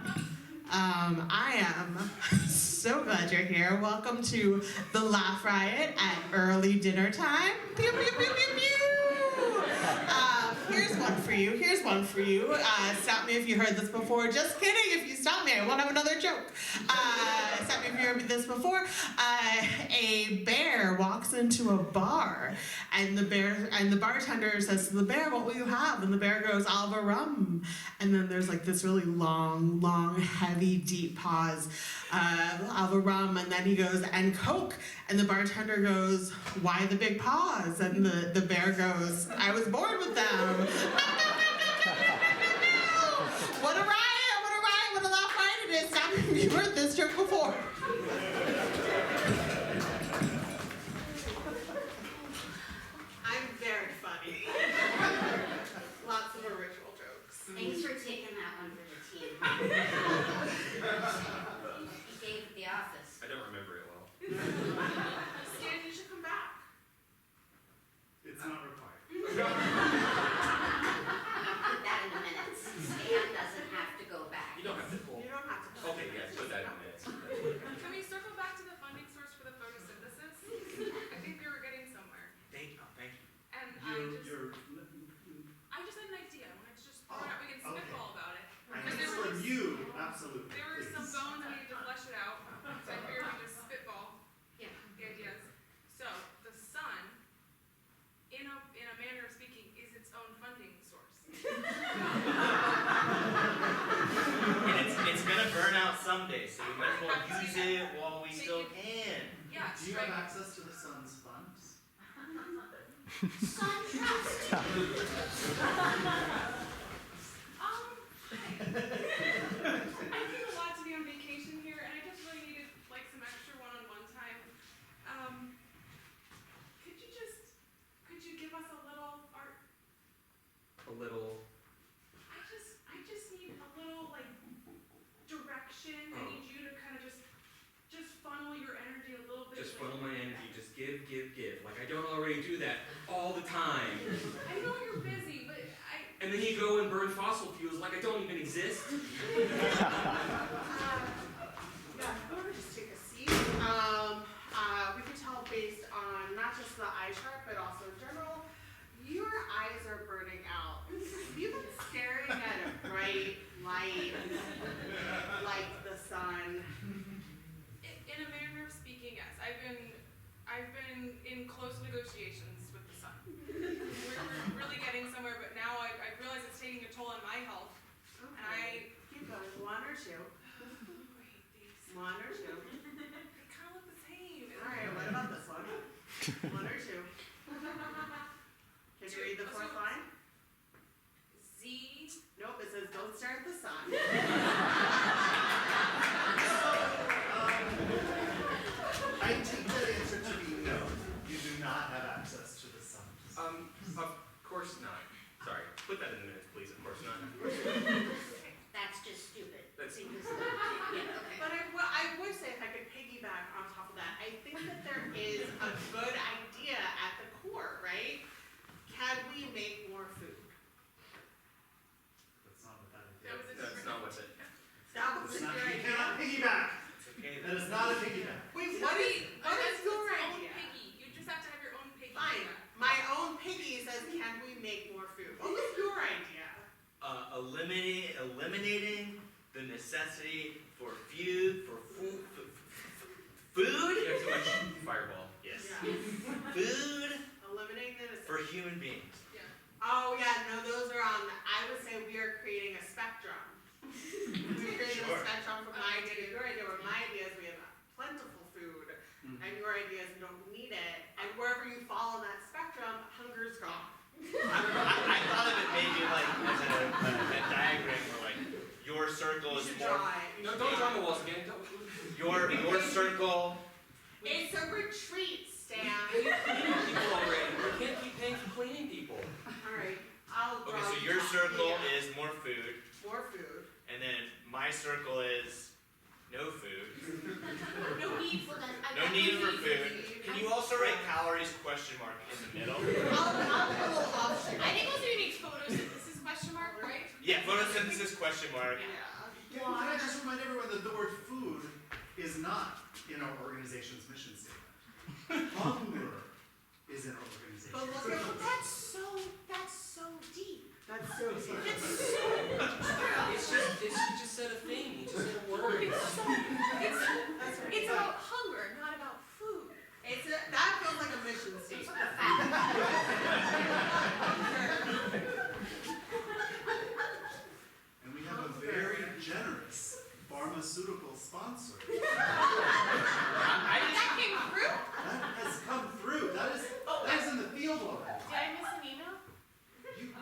I am so glad you're here. Welcome to the Laugh Riot at early dinner time. Pew, pew, pew, pew, pew. Here's one for you. Here's one for you. Stop me if you heard this before. Just kidding. If you stop me, I won't have another joke. Stop me if you heard this before. A bear walks into a bar, and the bartender says to the bear, "What will you have?" And the bear goes, "I'll have a rum." And then there's like this really long, heavy, deep pause. "I'll have a rum," and then he goes, "And Coke." And the bartender goes, "Why the big pause?" And the bear goes, "I was bored with them." What a riot, what a riot, what a laugh riot it is. Stop me if you heard this joke before. I'm very funny. Lots of original jokes. Thanks for taking that one for the team. You gave it the office. I don't remember it well. Stan, you should come back. It's not required. I'll put that in the minutes. Stan doesn't have to go back. You don't have to pull. You don't have to. Okay, yes, put that in minutes. Can we circle back to the funding source for the photosynthesis? I think we were getting somewhere. Thank you. And I just had an idea. I wanted to just throw it out. We can spitball about it. Because For you, absolutely. there were some please. bones I needed to flesh it out. So I figured we just spitball Yeah. the ideas. So the sun, in a manner of speaking, is its own funding source. And it's gonna burn out someday, so we might as well use it while we still can. Yeah, Do you have access to the sun's funds? Sun trust. Hi. I think a lot to be on vacation here, and I just really needed like some extra one-on-one time. Could you give us a little art? A little. I just need a little like direction. I need you to kind of just funnel your energy a little bit. Just funnel my energy, just give. Like I don't already do that all the time. I know you're busy, but And then you go and burn fossil fuels like I don't even exist. Yeah, why don't we just take a seat? We can tell based on not just the eye chart, but also in general, your eyes are burning out. You've been staring at a bright light, like One or two. Can you read the fourth line? Z. Nope, it says don't stare at the sun. I take that answer to be no. You do not have access to the sun. Of course not. Sorry, put that in the minutes, please, of course not. That's just stupid. That's- Because, yeah, okay. But I would say, if I could piggyback on top of that, I think that there is a good idea at the core, right? Can we make more food? That's not what that That was is. a That's different. not what's it. That was It's your not, you idea. cannot piggyback. It's okay. That is not a piggyback. Wait, what is That's your its own idea? piggy. You just have to have your own piggy. Fine, my own piggy says, can we make more food? What was your idea? Eliminating the necessity for food, food? You have too much fireball. Yes. Yeah. Food Eliminating the for human beings. Oh yeah, no, those are on. I would say we are creating a spectrum. We're creating Sure. a spectrum from my idea to your idea. Where my idea is we have plentiful food, and your idea is we don't need it. And wherever you fall on that spectrum, hunger's gone. I thought of it maybe like as a diagram where like your circle You is should more. draw it. You No, should don't draw draw the it. walls again. Don't. Your circle. It's a retreat, Stan. People already. We can't keep paying for cleaning people. All right, I'll draw. Okay, so you your that. circle Yeah. is more food, More food. and then my circle is no food. No need for. No need for food. Can you also write calories question mark in the middle? I'll put a little offshoot. I think also you need photosynthesis question mark, right? Yeah, photosynthesis question mark. Yeah. Can I just remind everyone that the word food is not in our organization's mission statement. Hunger is in our organization. But look at That's so deep. that's so deep. He just said a thing. He just said a word. That's right. It's about hunger, not about food. That feels like a mission statement. And we have a very generous pharmaceutical sponsor. That came through. That has come through. That is in the field already. Did I miss an email?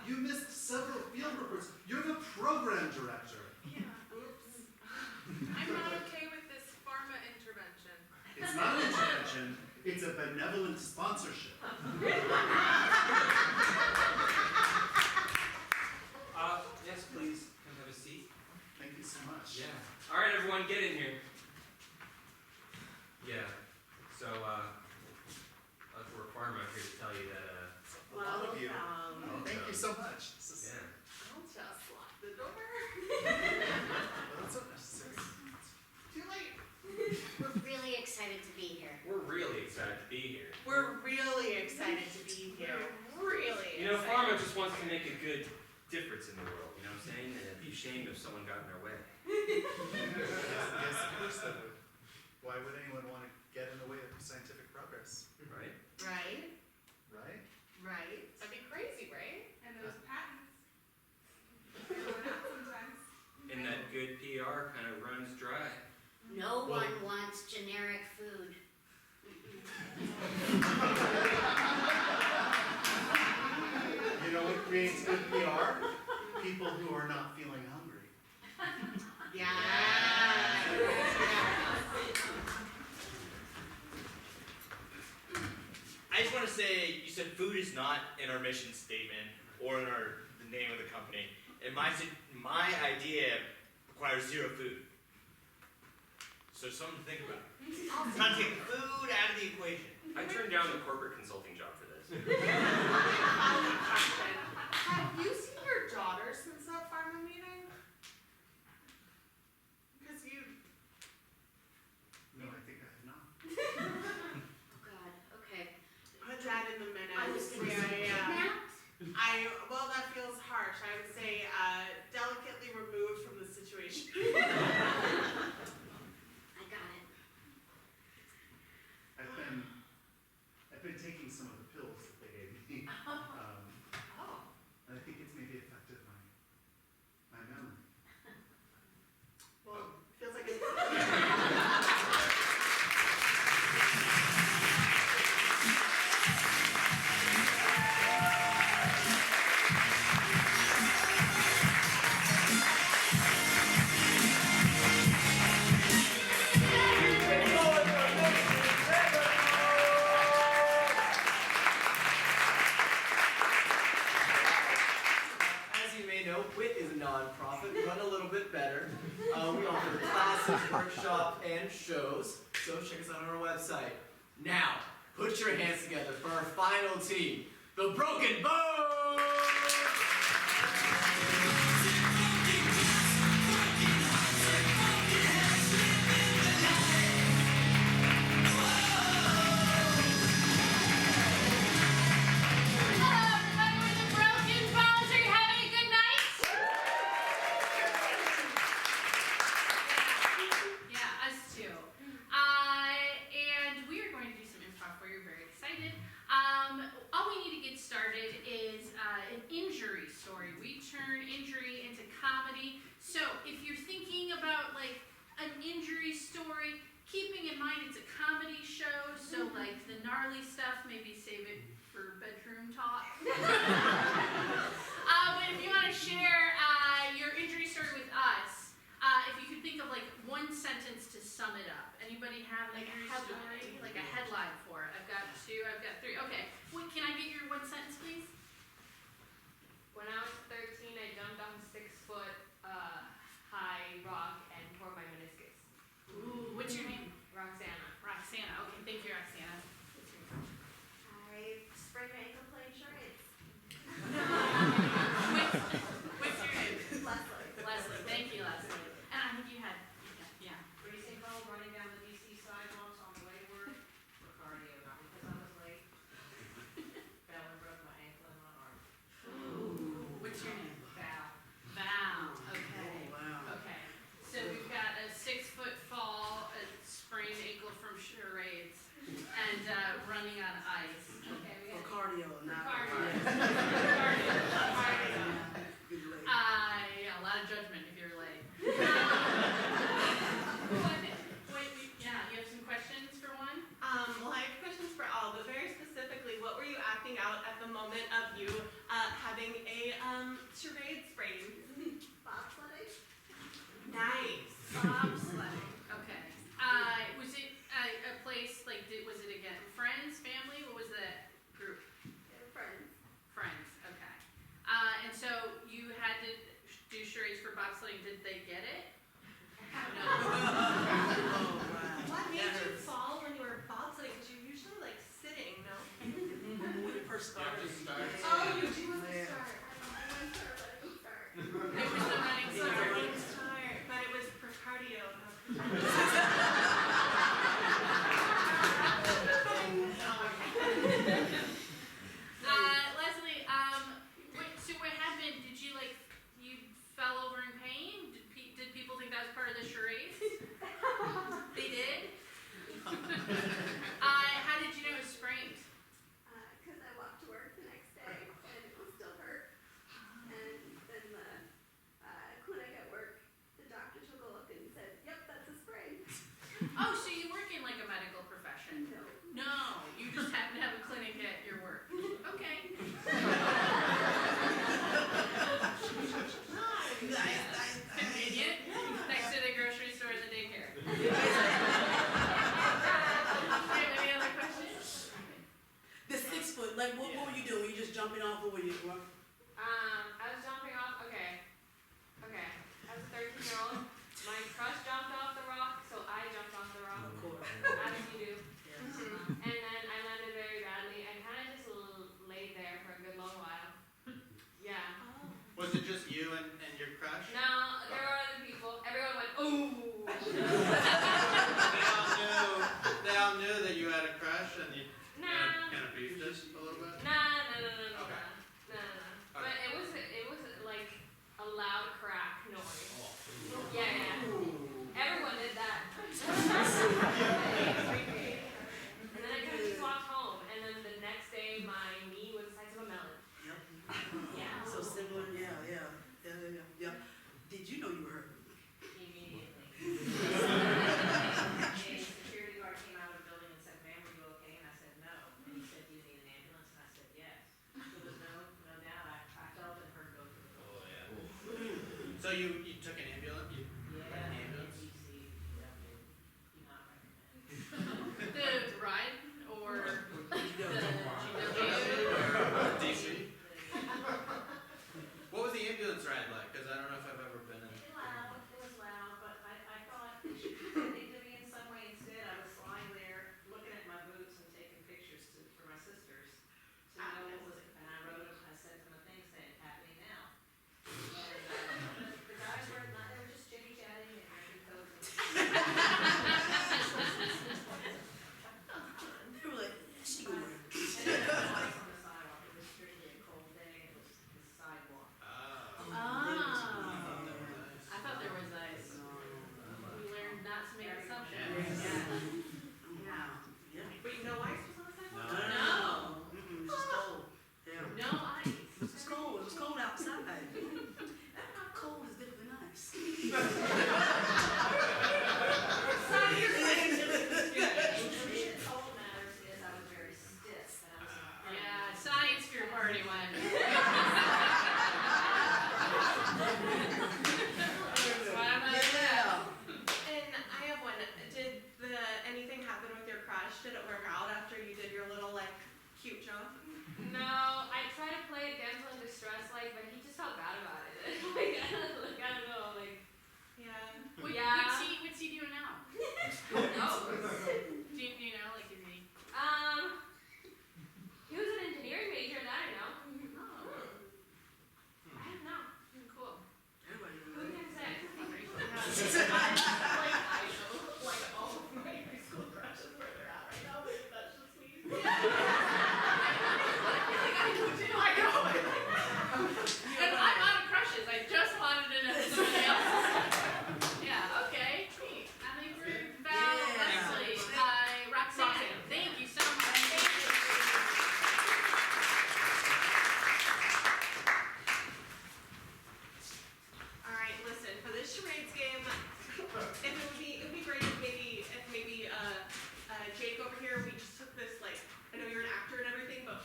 You missed several field reports. You're the program director. Yeah. Oops. I'm not okay with this pharma intervention. It's not an intervention, it's a benevolent sponsorship. Yes, please. Come have a seat. Thank you so much. Yeah. All right, everyone, get in here. Yeah. So, we're Pharma here to tell you that, A lot of you. Welcome. Thank you so much. This is, yeah. I'll just lock the door. that's not necessary. Too late. We're really excited to be here. We're really excited to be here. We're really excited to be here. Really. You know, excited. Pharma just wants to make a good difference in the world, you know what I'm saying? And it'd be a shame if someone got in their way. Yes, of course that would. Why would anyone want to get in the way of scientific progress? Right? Right. Right? Right. That'd be crazy, right? And those patents. They run out sometimes. And that good PR kind of runs dry. No Well- one wants generic food. You know what creates good PR? People who are not feeling hungry. Yeah. I just want to say, you said food is not in our mission statement or in the name of the company. And my idea requires zero food. So something to think about. Trying to take food out of the equation. I turned down the corporate consulting job for this. Follow-up question. Have you seen your daughter since that pharma meeting? Because you. No, I think I have not. Oh God, okay. Put that in the minutes. I was gonna say Yeah. kidnapped? Well, that feels harsh. I would say delicately removed from the situation. I got it. I've been taking some of the pills that they gave me. better. We offer classes, workshops, and shows, so check us out on our website. Now, put your hands together for our final team, the Broken Bones! All we need to get started is an injury story. We turn injury into comedy. So if you're thinking about like an injury story, keeping in mind it's a comedy show, so like the gnarly stuff, maybe save it for bedroom talk. But if you want to share your injury story with us, if you could think of like one sentence to sum it up. Anybody have an injury story? Like a headline for it. I've got 2, I've got 3. Okay. Wait, can I get your one sentence, please? When I was 13, I jumped off a 6-foot high rock and tore my meniscus. Ooh, what's your name? Roxana. Roxana. Okay, thank you, Roxana. What's your name? I sprained my ankle playing charades. What's your name? Leslie. Leslie. Thank you, Leslie. And I think you had, yeah. Racing home, running down the DC sidewalks on the way to work for cardio, not because I was late. Fell and broke my ankle and my arm. What's your name? Val. Val. Okay. Okay. So we've got a 6-foot fall, a sprained ankle from charades, and running on ice. Okay. We got Cardio, not cardio. Yeah, a lot of judgment if you're late. Yeah, you have some questions for one? Well, I have questions for all, but very specifically, what were you acting out at the moment of you having a charade sprain? Bobsledding. Nice. Bobsledding. Okay. Was it a place like? Was it again friends, family? What was that group? Friends. Friends. Okay. And so you had to do charades for bobsledding. Did they get it? No. What made you fall when you were bobsledding? Because you're usually like sitting, no? When it first started. Oh, you do have a start. It was the running So start. running start, but it was for cardio. Leslie, so what happened? Did you like, you fell over in pain? Did people think that was part of the charades? They did? How did you know it was sprained? Because I walked to work the next day and it was still hurt. And then when I got work, the doctor took a look and said, "Yep, that's a sprain." Oh, so you work in like a medical profession? No. No, you just happen to have a clinic at your work. Okay. Convenient. Next to the grocery store and the daycare. Okay, any other questions? The 6-foot, like what were you doing? Were you just jumping off or were you? I was jumping off. Okay. I was a 13-year-old. My crush jumped off the rock, so I jumped off the rock. Of course. As you do. And then I landed very badly. I kind of just laid there for a good long while. Yeah. Was it just you and your crush? No, there were other people. Everyone went, ooh. They all knew that you had a crush and you Nah. kind of beefed it a little bit? Nah. Okay. But it was like a loud crack noise. Oh. Yeah. Everyone did that. And then I kind of just walked home, and then the next day my knee was the size of a melon. Yep. Yeah. So similar, yeah. Did you know you were hurt? Immediately. A security guard came out of the building and said, "Ma'am, are you okay?" And I said, "No." And he said, "Do you need an ambulance?" And I said, "Yes." There was no doubt. I felt and heard both of them. Oh, yeah. So you took an ambulance? You Yeah, an ambulance? DC, yeah, do not recommend. The ride or the Or DC? What was the ambulance ride like? Because I don't know if I've ever been in. Like all of my high school crushes where they're at right now, but that's just me. I know. And I'm out of crushes, I just wanted to know somebody else. Yeah, okay, neat. I think we're Val, Leslie, Roxanne, thank you so much. All right, listen, for this charades game, it would be great if maybe Jake over here, we just took this, like, I know you're an actor and everything, but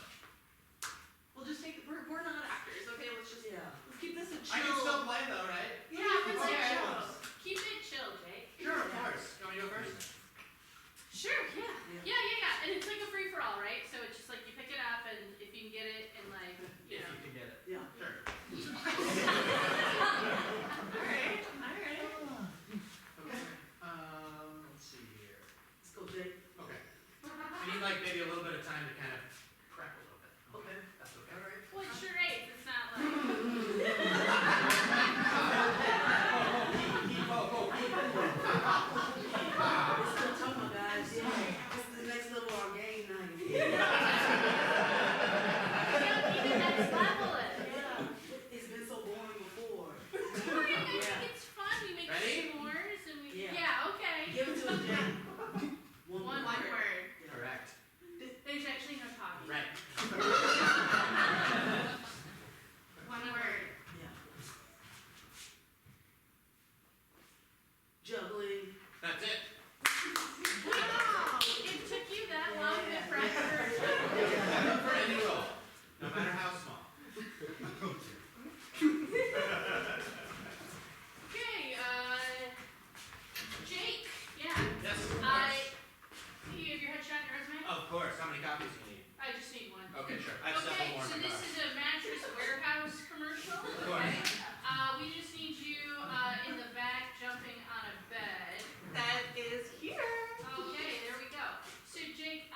we'll just take, we're not actors, okay? Let's just, let's keep this a chill. I can still play though, right? Yeah, Keep it's it a chill. chill. Keep it chill, Jake. Sure, of course. You want me to go first? Sure, yeah. And it's like a free for all, right? So it's just like you pick it up and if you can get it and like, you If know. you can get it. Yeah. Sure. Alright. Okay. Let's see here. Let's go, Jake. Okay. We need like maybe a little bit of time to kind of prep a little bit. Okay. That's okay. All right. Well, it's charades, it's not like. It's still tough, my guys. Yeah. This is the next level of our game night. Next level it. It's been so boring before. I think it's fun, we make Ready? s'mores and we, Yeah. yeah, okay. Give it to us, Jake. One One word. word. Correct. There's actually no talking. Right. One word. Yeah. Juggling. That's it. Wow, it took you that long to prep for. For any role, no matter how small. Okay, Jake, yeah. Yes. Do you have your headshot and your resume? Of course. How many copies do you need? I just need one. Okay, sure. I have Okay, several more so in my this car. is a mattress warehouse commercial, course. okay? We just need you, in the back jumping on a bed. That is here. Okay, there we go. So Jake,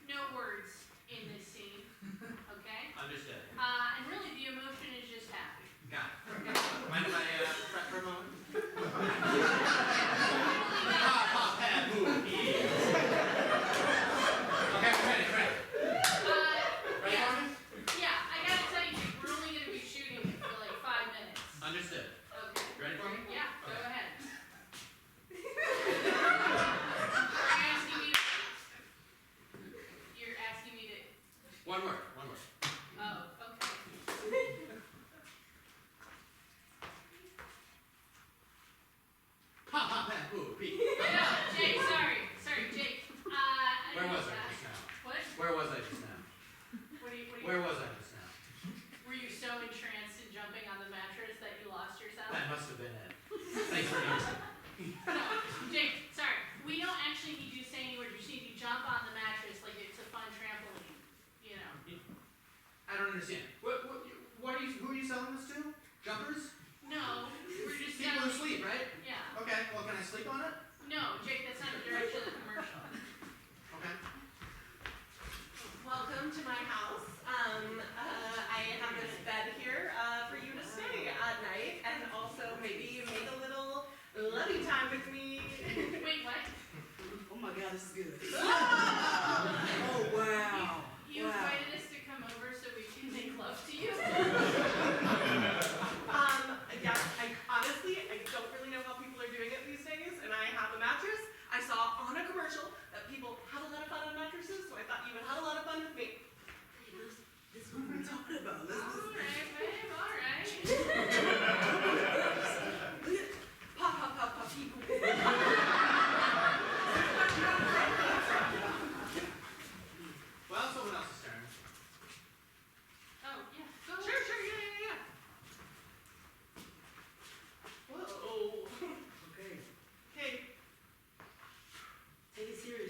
no words in this scene, okay? Understood. And really the emotion is just happy. Got it. Mind if I prep for a moment? Okay, I'm ready. Ready Yeah, for me? yeah, I gotta tell you, we're only gonna be shooting for like 5 minutes. Understood. Okay. Ready for me? Yeah, go Okay. ahead. You're asking me to. One word. Oh, okay. Ha ha ha boo pee. No, Jake, sorry, Jake. I Where didn't was know I that. just now? What? Where was I just now? What do you? Where was I just now? Were you so entranced in jumping on the mattress that you lost yourself? That must have been it. Thanks for noticing. No, Jake, sorry. We don't actually need you to say any words. We just need you to jump on the mattress like it's a fun trampoline. You know. I don't understand. What are you? Who are you selling this to? Jumpers? No, we're just People who sleep, right? Yeah. Okay. Well, can I sleep on it? No, Jake, that's not the direction of the commercial. Okay. Welcome to my house. I have this bed here for you to stay at night, and also maybe make a little lovey time with me. Wait, what? Oh my God, this is good. Oh, Oh, wow. You Wow. invited us to come over so we can make love to you? Yeah, I don't really know how people are doing it these days, and I have a mattress. I saw on a commercial that people have a lot of fun on mattresses, so I thought you would have a lot of fun with me. This is what we're talking about. Alright, babe, alright. Pop, pop, pop, pop, peep. Well, someone else's turn. Oh, yeah, go. Sure, yeah. Whoa. Okay. Okay. Take it serious.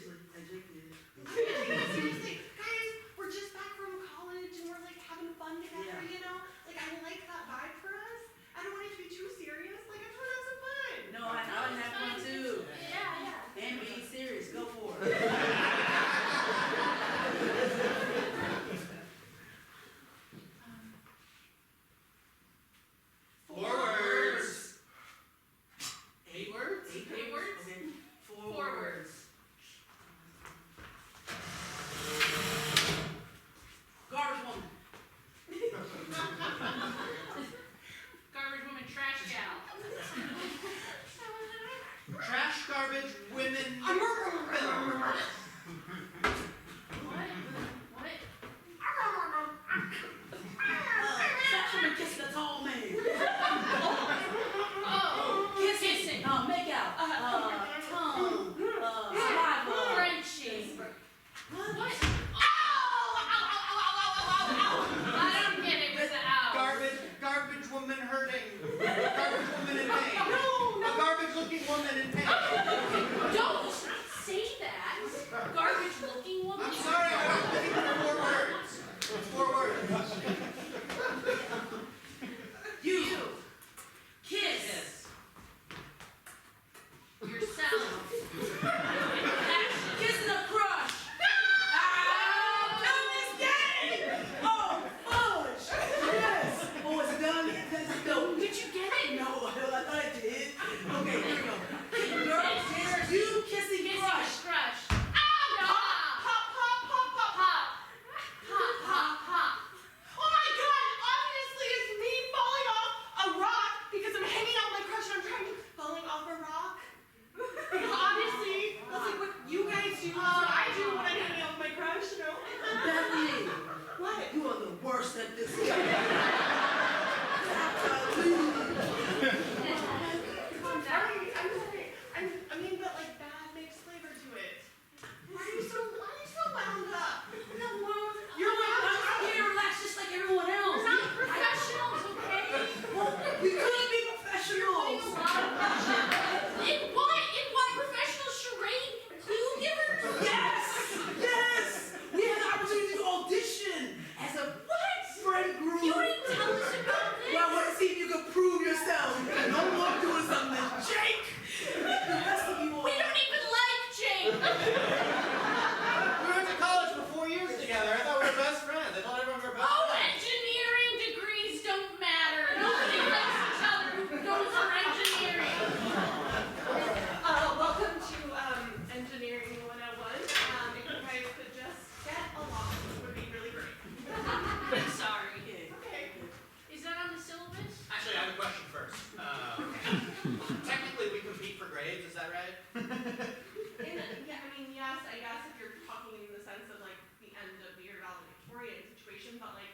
Technically, we compete for grades, is that right? Yeah, I mean, yes, I guess if you're talking in the sense of like the end of the year valedictorian situation, but like,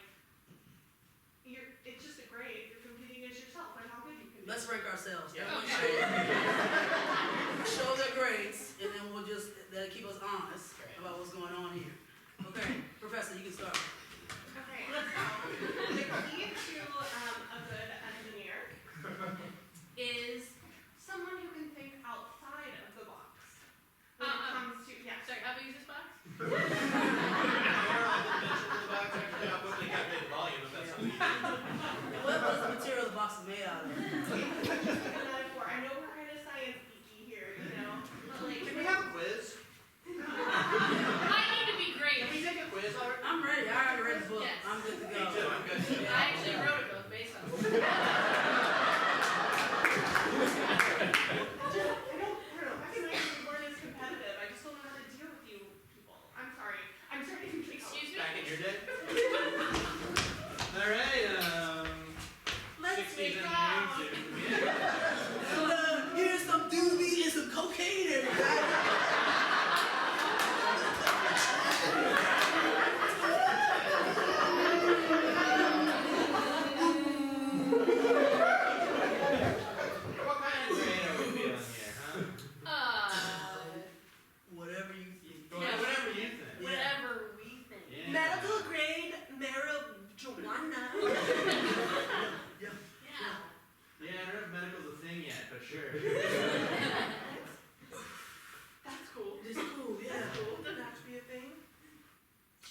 it's just a grade, you're competing against yourself, and how good you can be. Let's rank ourselves. Yeah. Show their grades, and then that'll keep us honest about what's going on here. Okay, Professor, you can start. Okay, so the key to a good engineer is someone who can think outside of the box. When it comes to, yeah. Sorry, how big is this box? What was the material the box is made out of? Metaphor. I know we're kind of science geeky here, you know, but like. Can we have a quiz? I need to be great. Can we take a quiz, Art? I'm ready. I already read the book. Yes. I'm good to go. Me too, I'm good too. I actually wrote a book based on this. I recognize you weren't as competitive. I just don't know how to deal with you people. I'm sorry. I'm sorry to be Excuse me? Back in your day? Alright, Let's 60s make engineering And, here's some doobie and some cocaine, everybody. What kind of grade are we feeling here, huh? Whatever you think. Yeah, whatever you think. Whatever we think. Yeah. Medical grade marijuana. Yeah. Yeah, I don't know if medical's a thing yet, but sure. That's cool. It's cool, yeah. That's cool. Doesn't have to be a thing.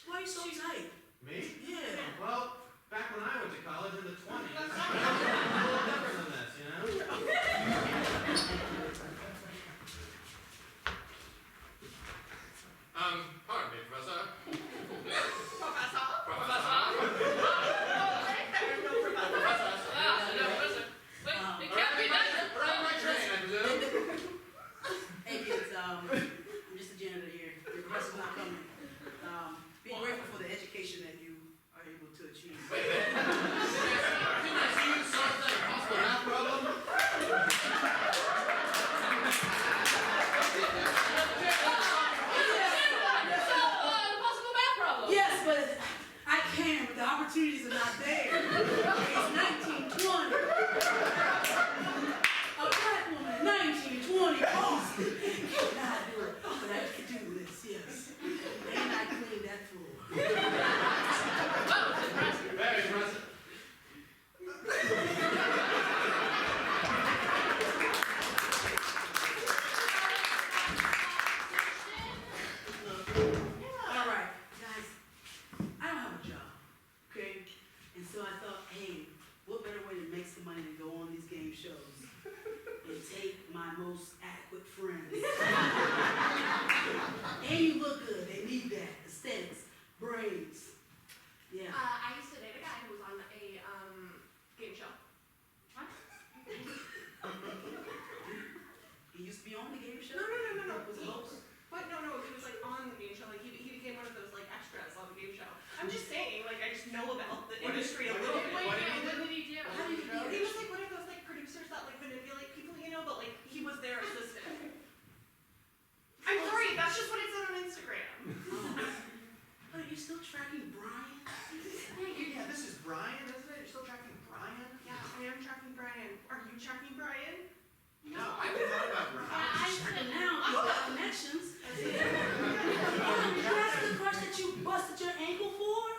Why are you so tight? Me? Yeah. Well, back when I went to college in the 20s, it was a little different than this, you know? Pardon me, Professor. Professor? Professor. There's no professor. Wait, it can't be done. Around my train, I presume. Hey kids, I'm just a janitor here. Your professor's not coming. Be grateful for the education that you are able to achieve. Wait a minute. Can I see you solve that impossible math problem? Impossible math problem. Yes, but I can, but the opportunities are not there. It's 1920. A black woman in 1920 Boston. Cannot do it, but I can do this, yes. And I cleaned that floor. Oh, impressive. Very impressive. All right, guys, I don't have a job, okay? And so I thought, hey, what better way to make some money than go on these game shows and take my most adequate friends. And you look good, they need that, aesthetics, braids. Yeah. I used to date a guy who was on a game show. What? He used to be on the game show? No. Was a host? What? No, he was like on the game show. Like he became one of those like extras on the game show. I'm just saying, like I just know about the industry a little bit. What did he do? How do you do He was like one of those like producers that like manipulate people, you know, but like he was their assistant. I'm sorry, that's just what it said on Instagram. Are you still tracking Brian? Yeah, this is Brian, isn't it? You're still tracking Brian? Yeah, I am tracking Brian. Are you tracking Brian? No, I haven't thought about Brian. I'm tracking now, he's got connections. That's the crush that you busted your ankle for?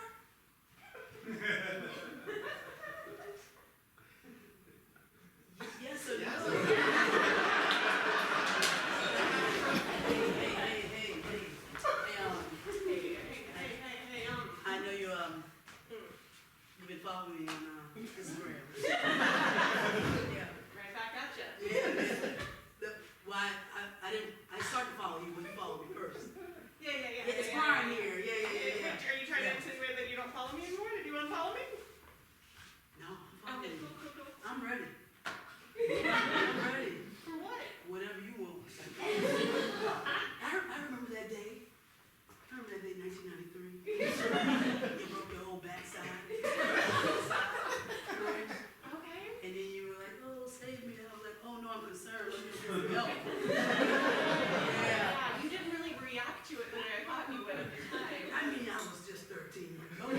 concerned, let me just go. Yeah, you didn't really react to it the way I thought you would at the time. I mean, I was just 13 years old.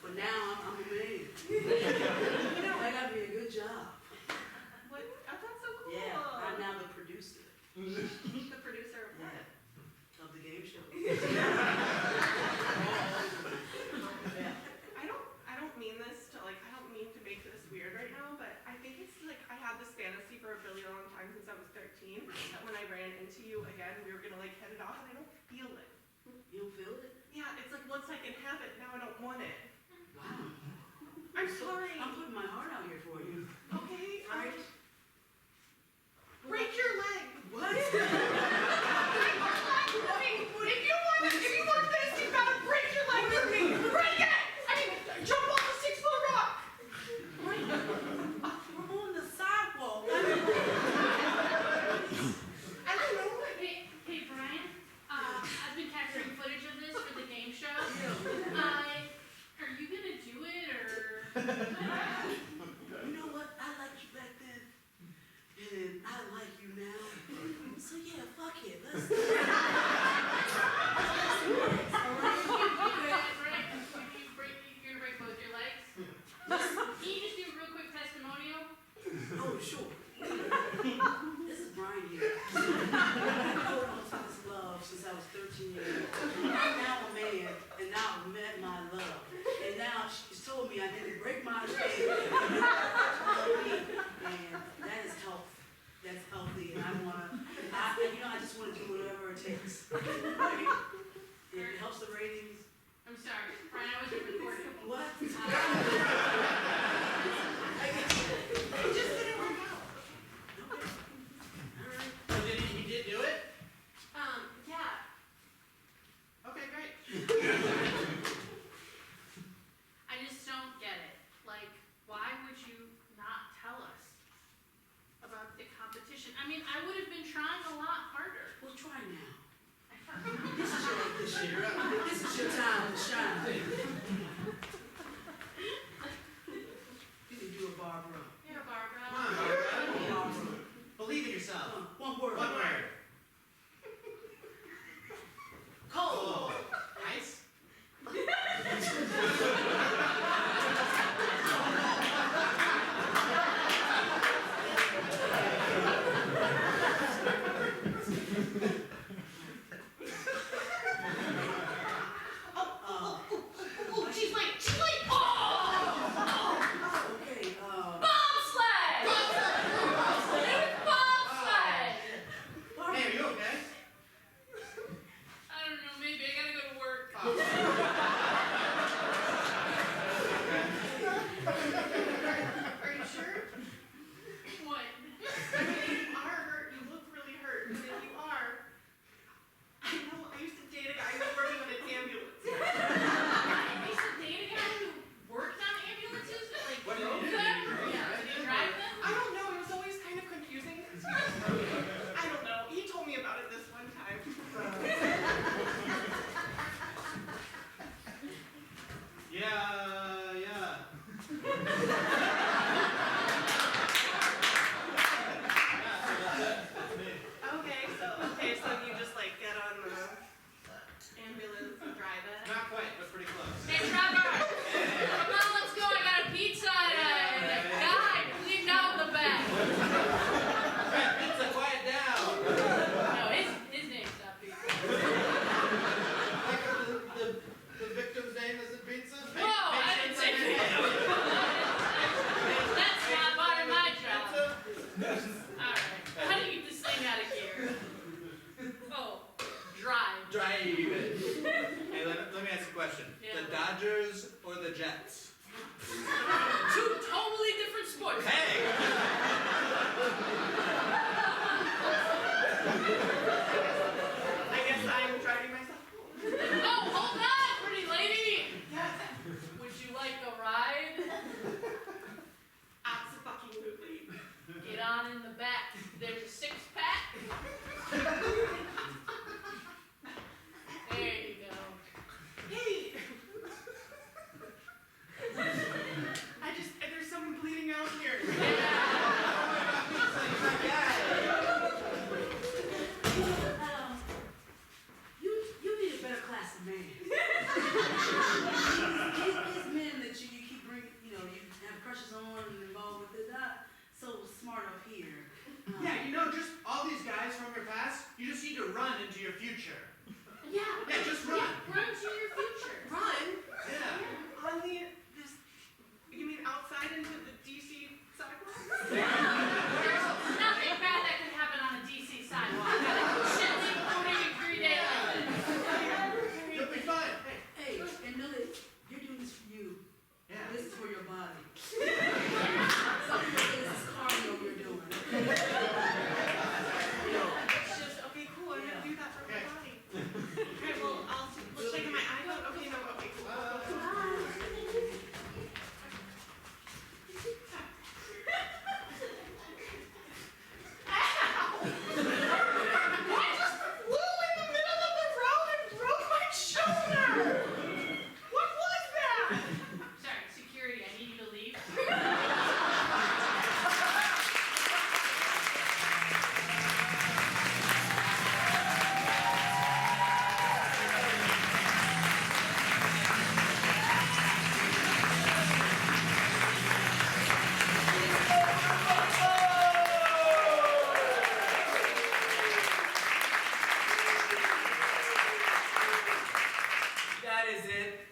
But now I'm a man. You know, I got me a good job. what? Oh, that's so cool. Yeah, I'm now the producer. The producer of what? Yeah, of the game show. Yeah. I don't mean this to like, I don't mean to make this weird right now, but I think it's like I had this fantasy for a really long time since I was 13, that when I ran into you again, we were gonna like head it off, and I don't feel it. You don't feel it? Yeah, it's like once I can have it, now I don't want it. Wow. I'm sorry. I'm putting my heart out here for you. Okay, All right. break your leg. What? If you want this, you gotta break your leg with me. Break it! I mean, jump off a 6-foot rock. We're on the sidewalk. I don't know. Hey Brian, I've been capturing footage of this for the game show. Are you gonna do it or? You know what? I liked you back then, and I like you now. So yeah, fuck it. Let's do it. You're gonna break both your legs? Can you just do a real quick testimonial? Oh, sure. This is Brian here. I've been holding on to this love since I was 13 years old. I'm now a man, and now I've met my love. And now she's told me I didn't break my leg. And that is health. That's healthy. And I just want to do whatever it takes. Right? It helps the ratings. I'm sorry, Brian, I wasn't recording. What? It just didn't work out. So you did do it? Yeah. Okay, great. I just don't get it. Like, why would you not tell us about the competition? I mean, I would have been trying a lot harder. Well, try now. This is your time to shine. You can do it, Barbara. Here, Barbara. Come on, Barbara. Believe in yourself. One word. One word. Cold. Ice. Oh, she's late. She's late. Oh! Okay, Bobsled! It was bobsled! Hey, are you okay? I don't know, maybe I gotta go to work. Are you sure? What? I mean, if you are hurt, you look really hurt. And if you are, I know I used to date a guy who was working on an ambulance. I used to date a guy who worked on ambulances, but like What did drove he do? them? Did he drive Did he drive them? I don't know, it was always kind of confusing. I don't know. He told me about it this one time. Yeah. Okay, so you just like get on the ambulance and drive it. Not quite, but pretty close. Hey, Trevor! Come on, let's go. I got a pizza and a guy cleaned out the back. Pizza, quiet down. No, his name's not Pizza. Like the victim's name isn't pizza? Whoa, I didn't say pizza. That's not part of my job. Alright, how do you get this thing out of gear? Oh, drive. Drive. Hey, let me ask you a question. Yeah. The Dodgers or the Jets? Two totally different sports. Hey! I guess I'm driving myself home. Oh, hold on, pretty lady. Yes, Would you like a ride? absolutely. Get on in the back. There's a 6-pack. There you go. Hey! There's someone bleeding out here. Yeah.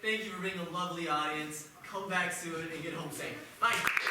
Thank you for being a lovely audience. Come back soon and get home safe. Bye.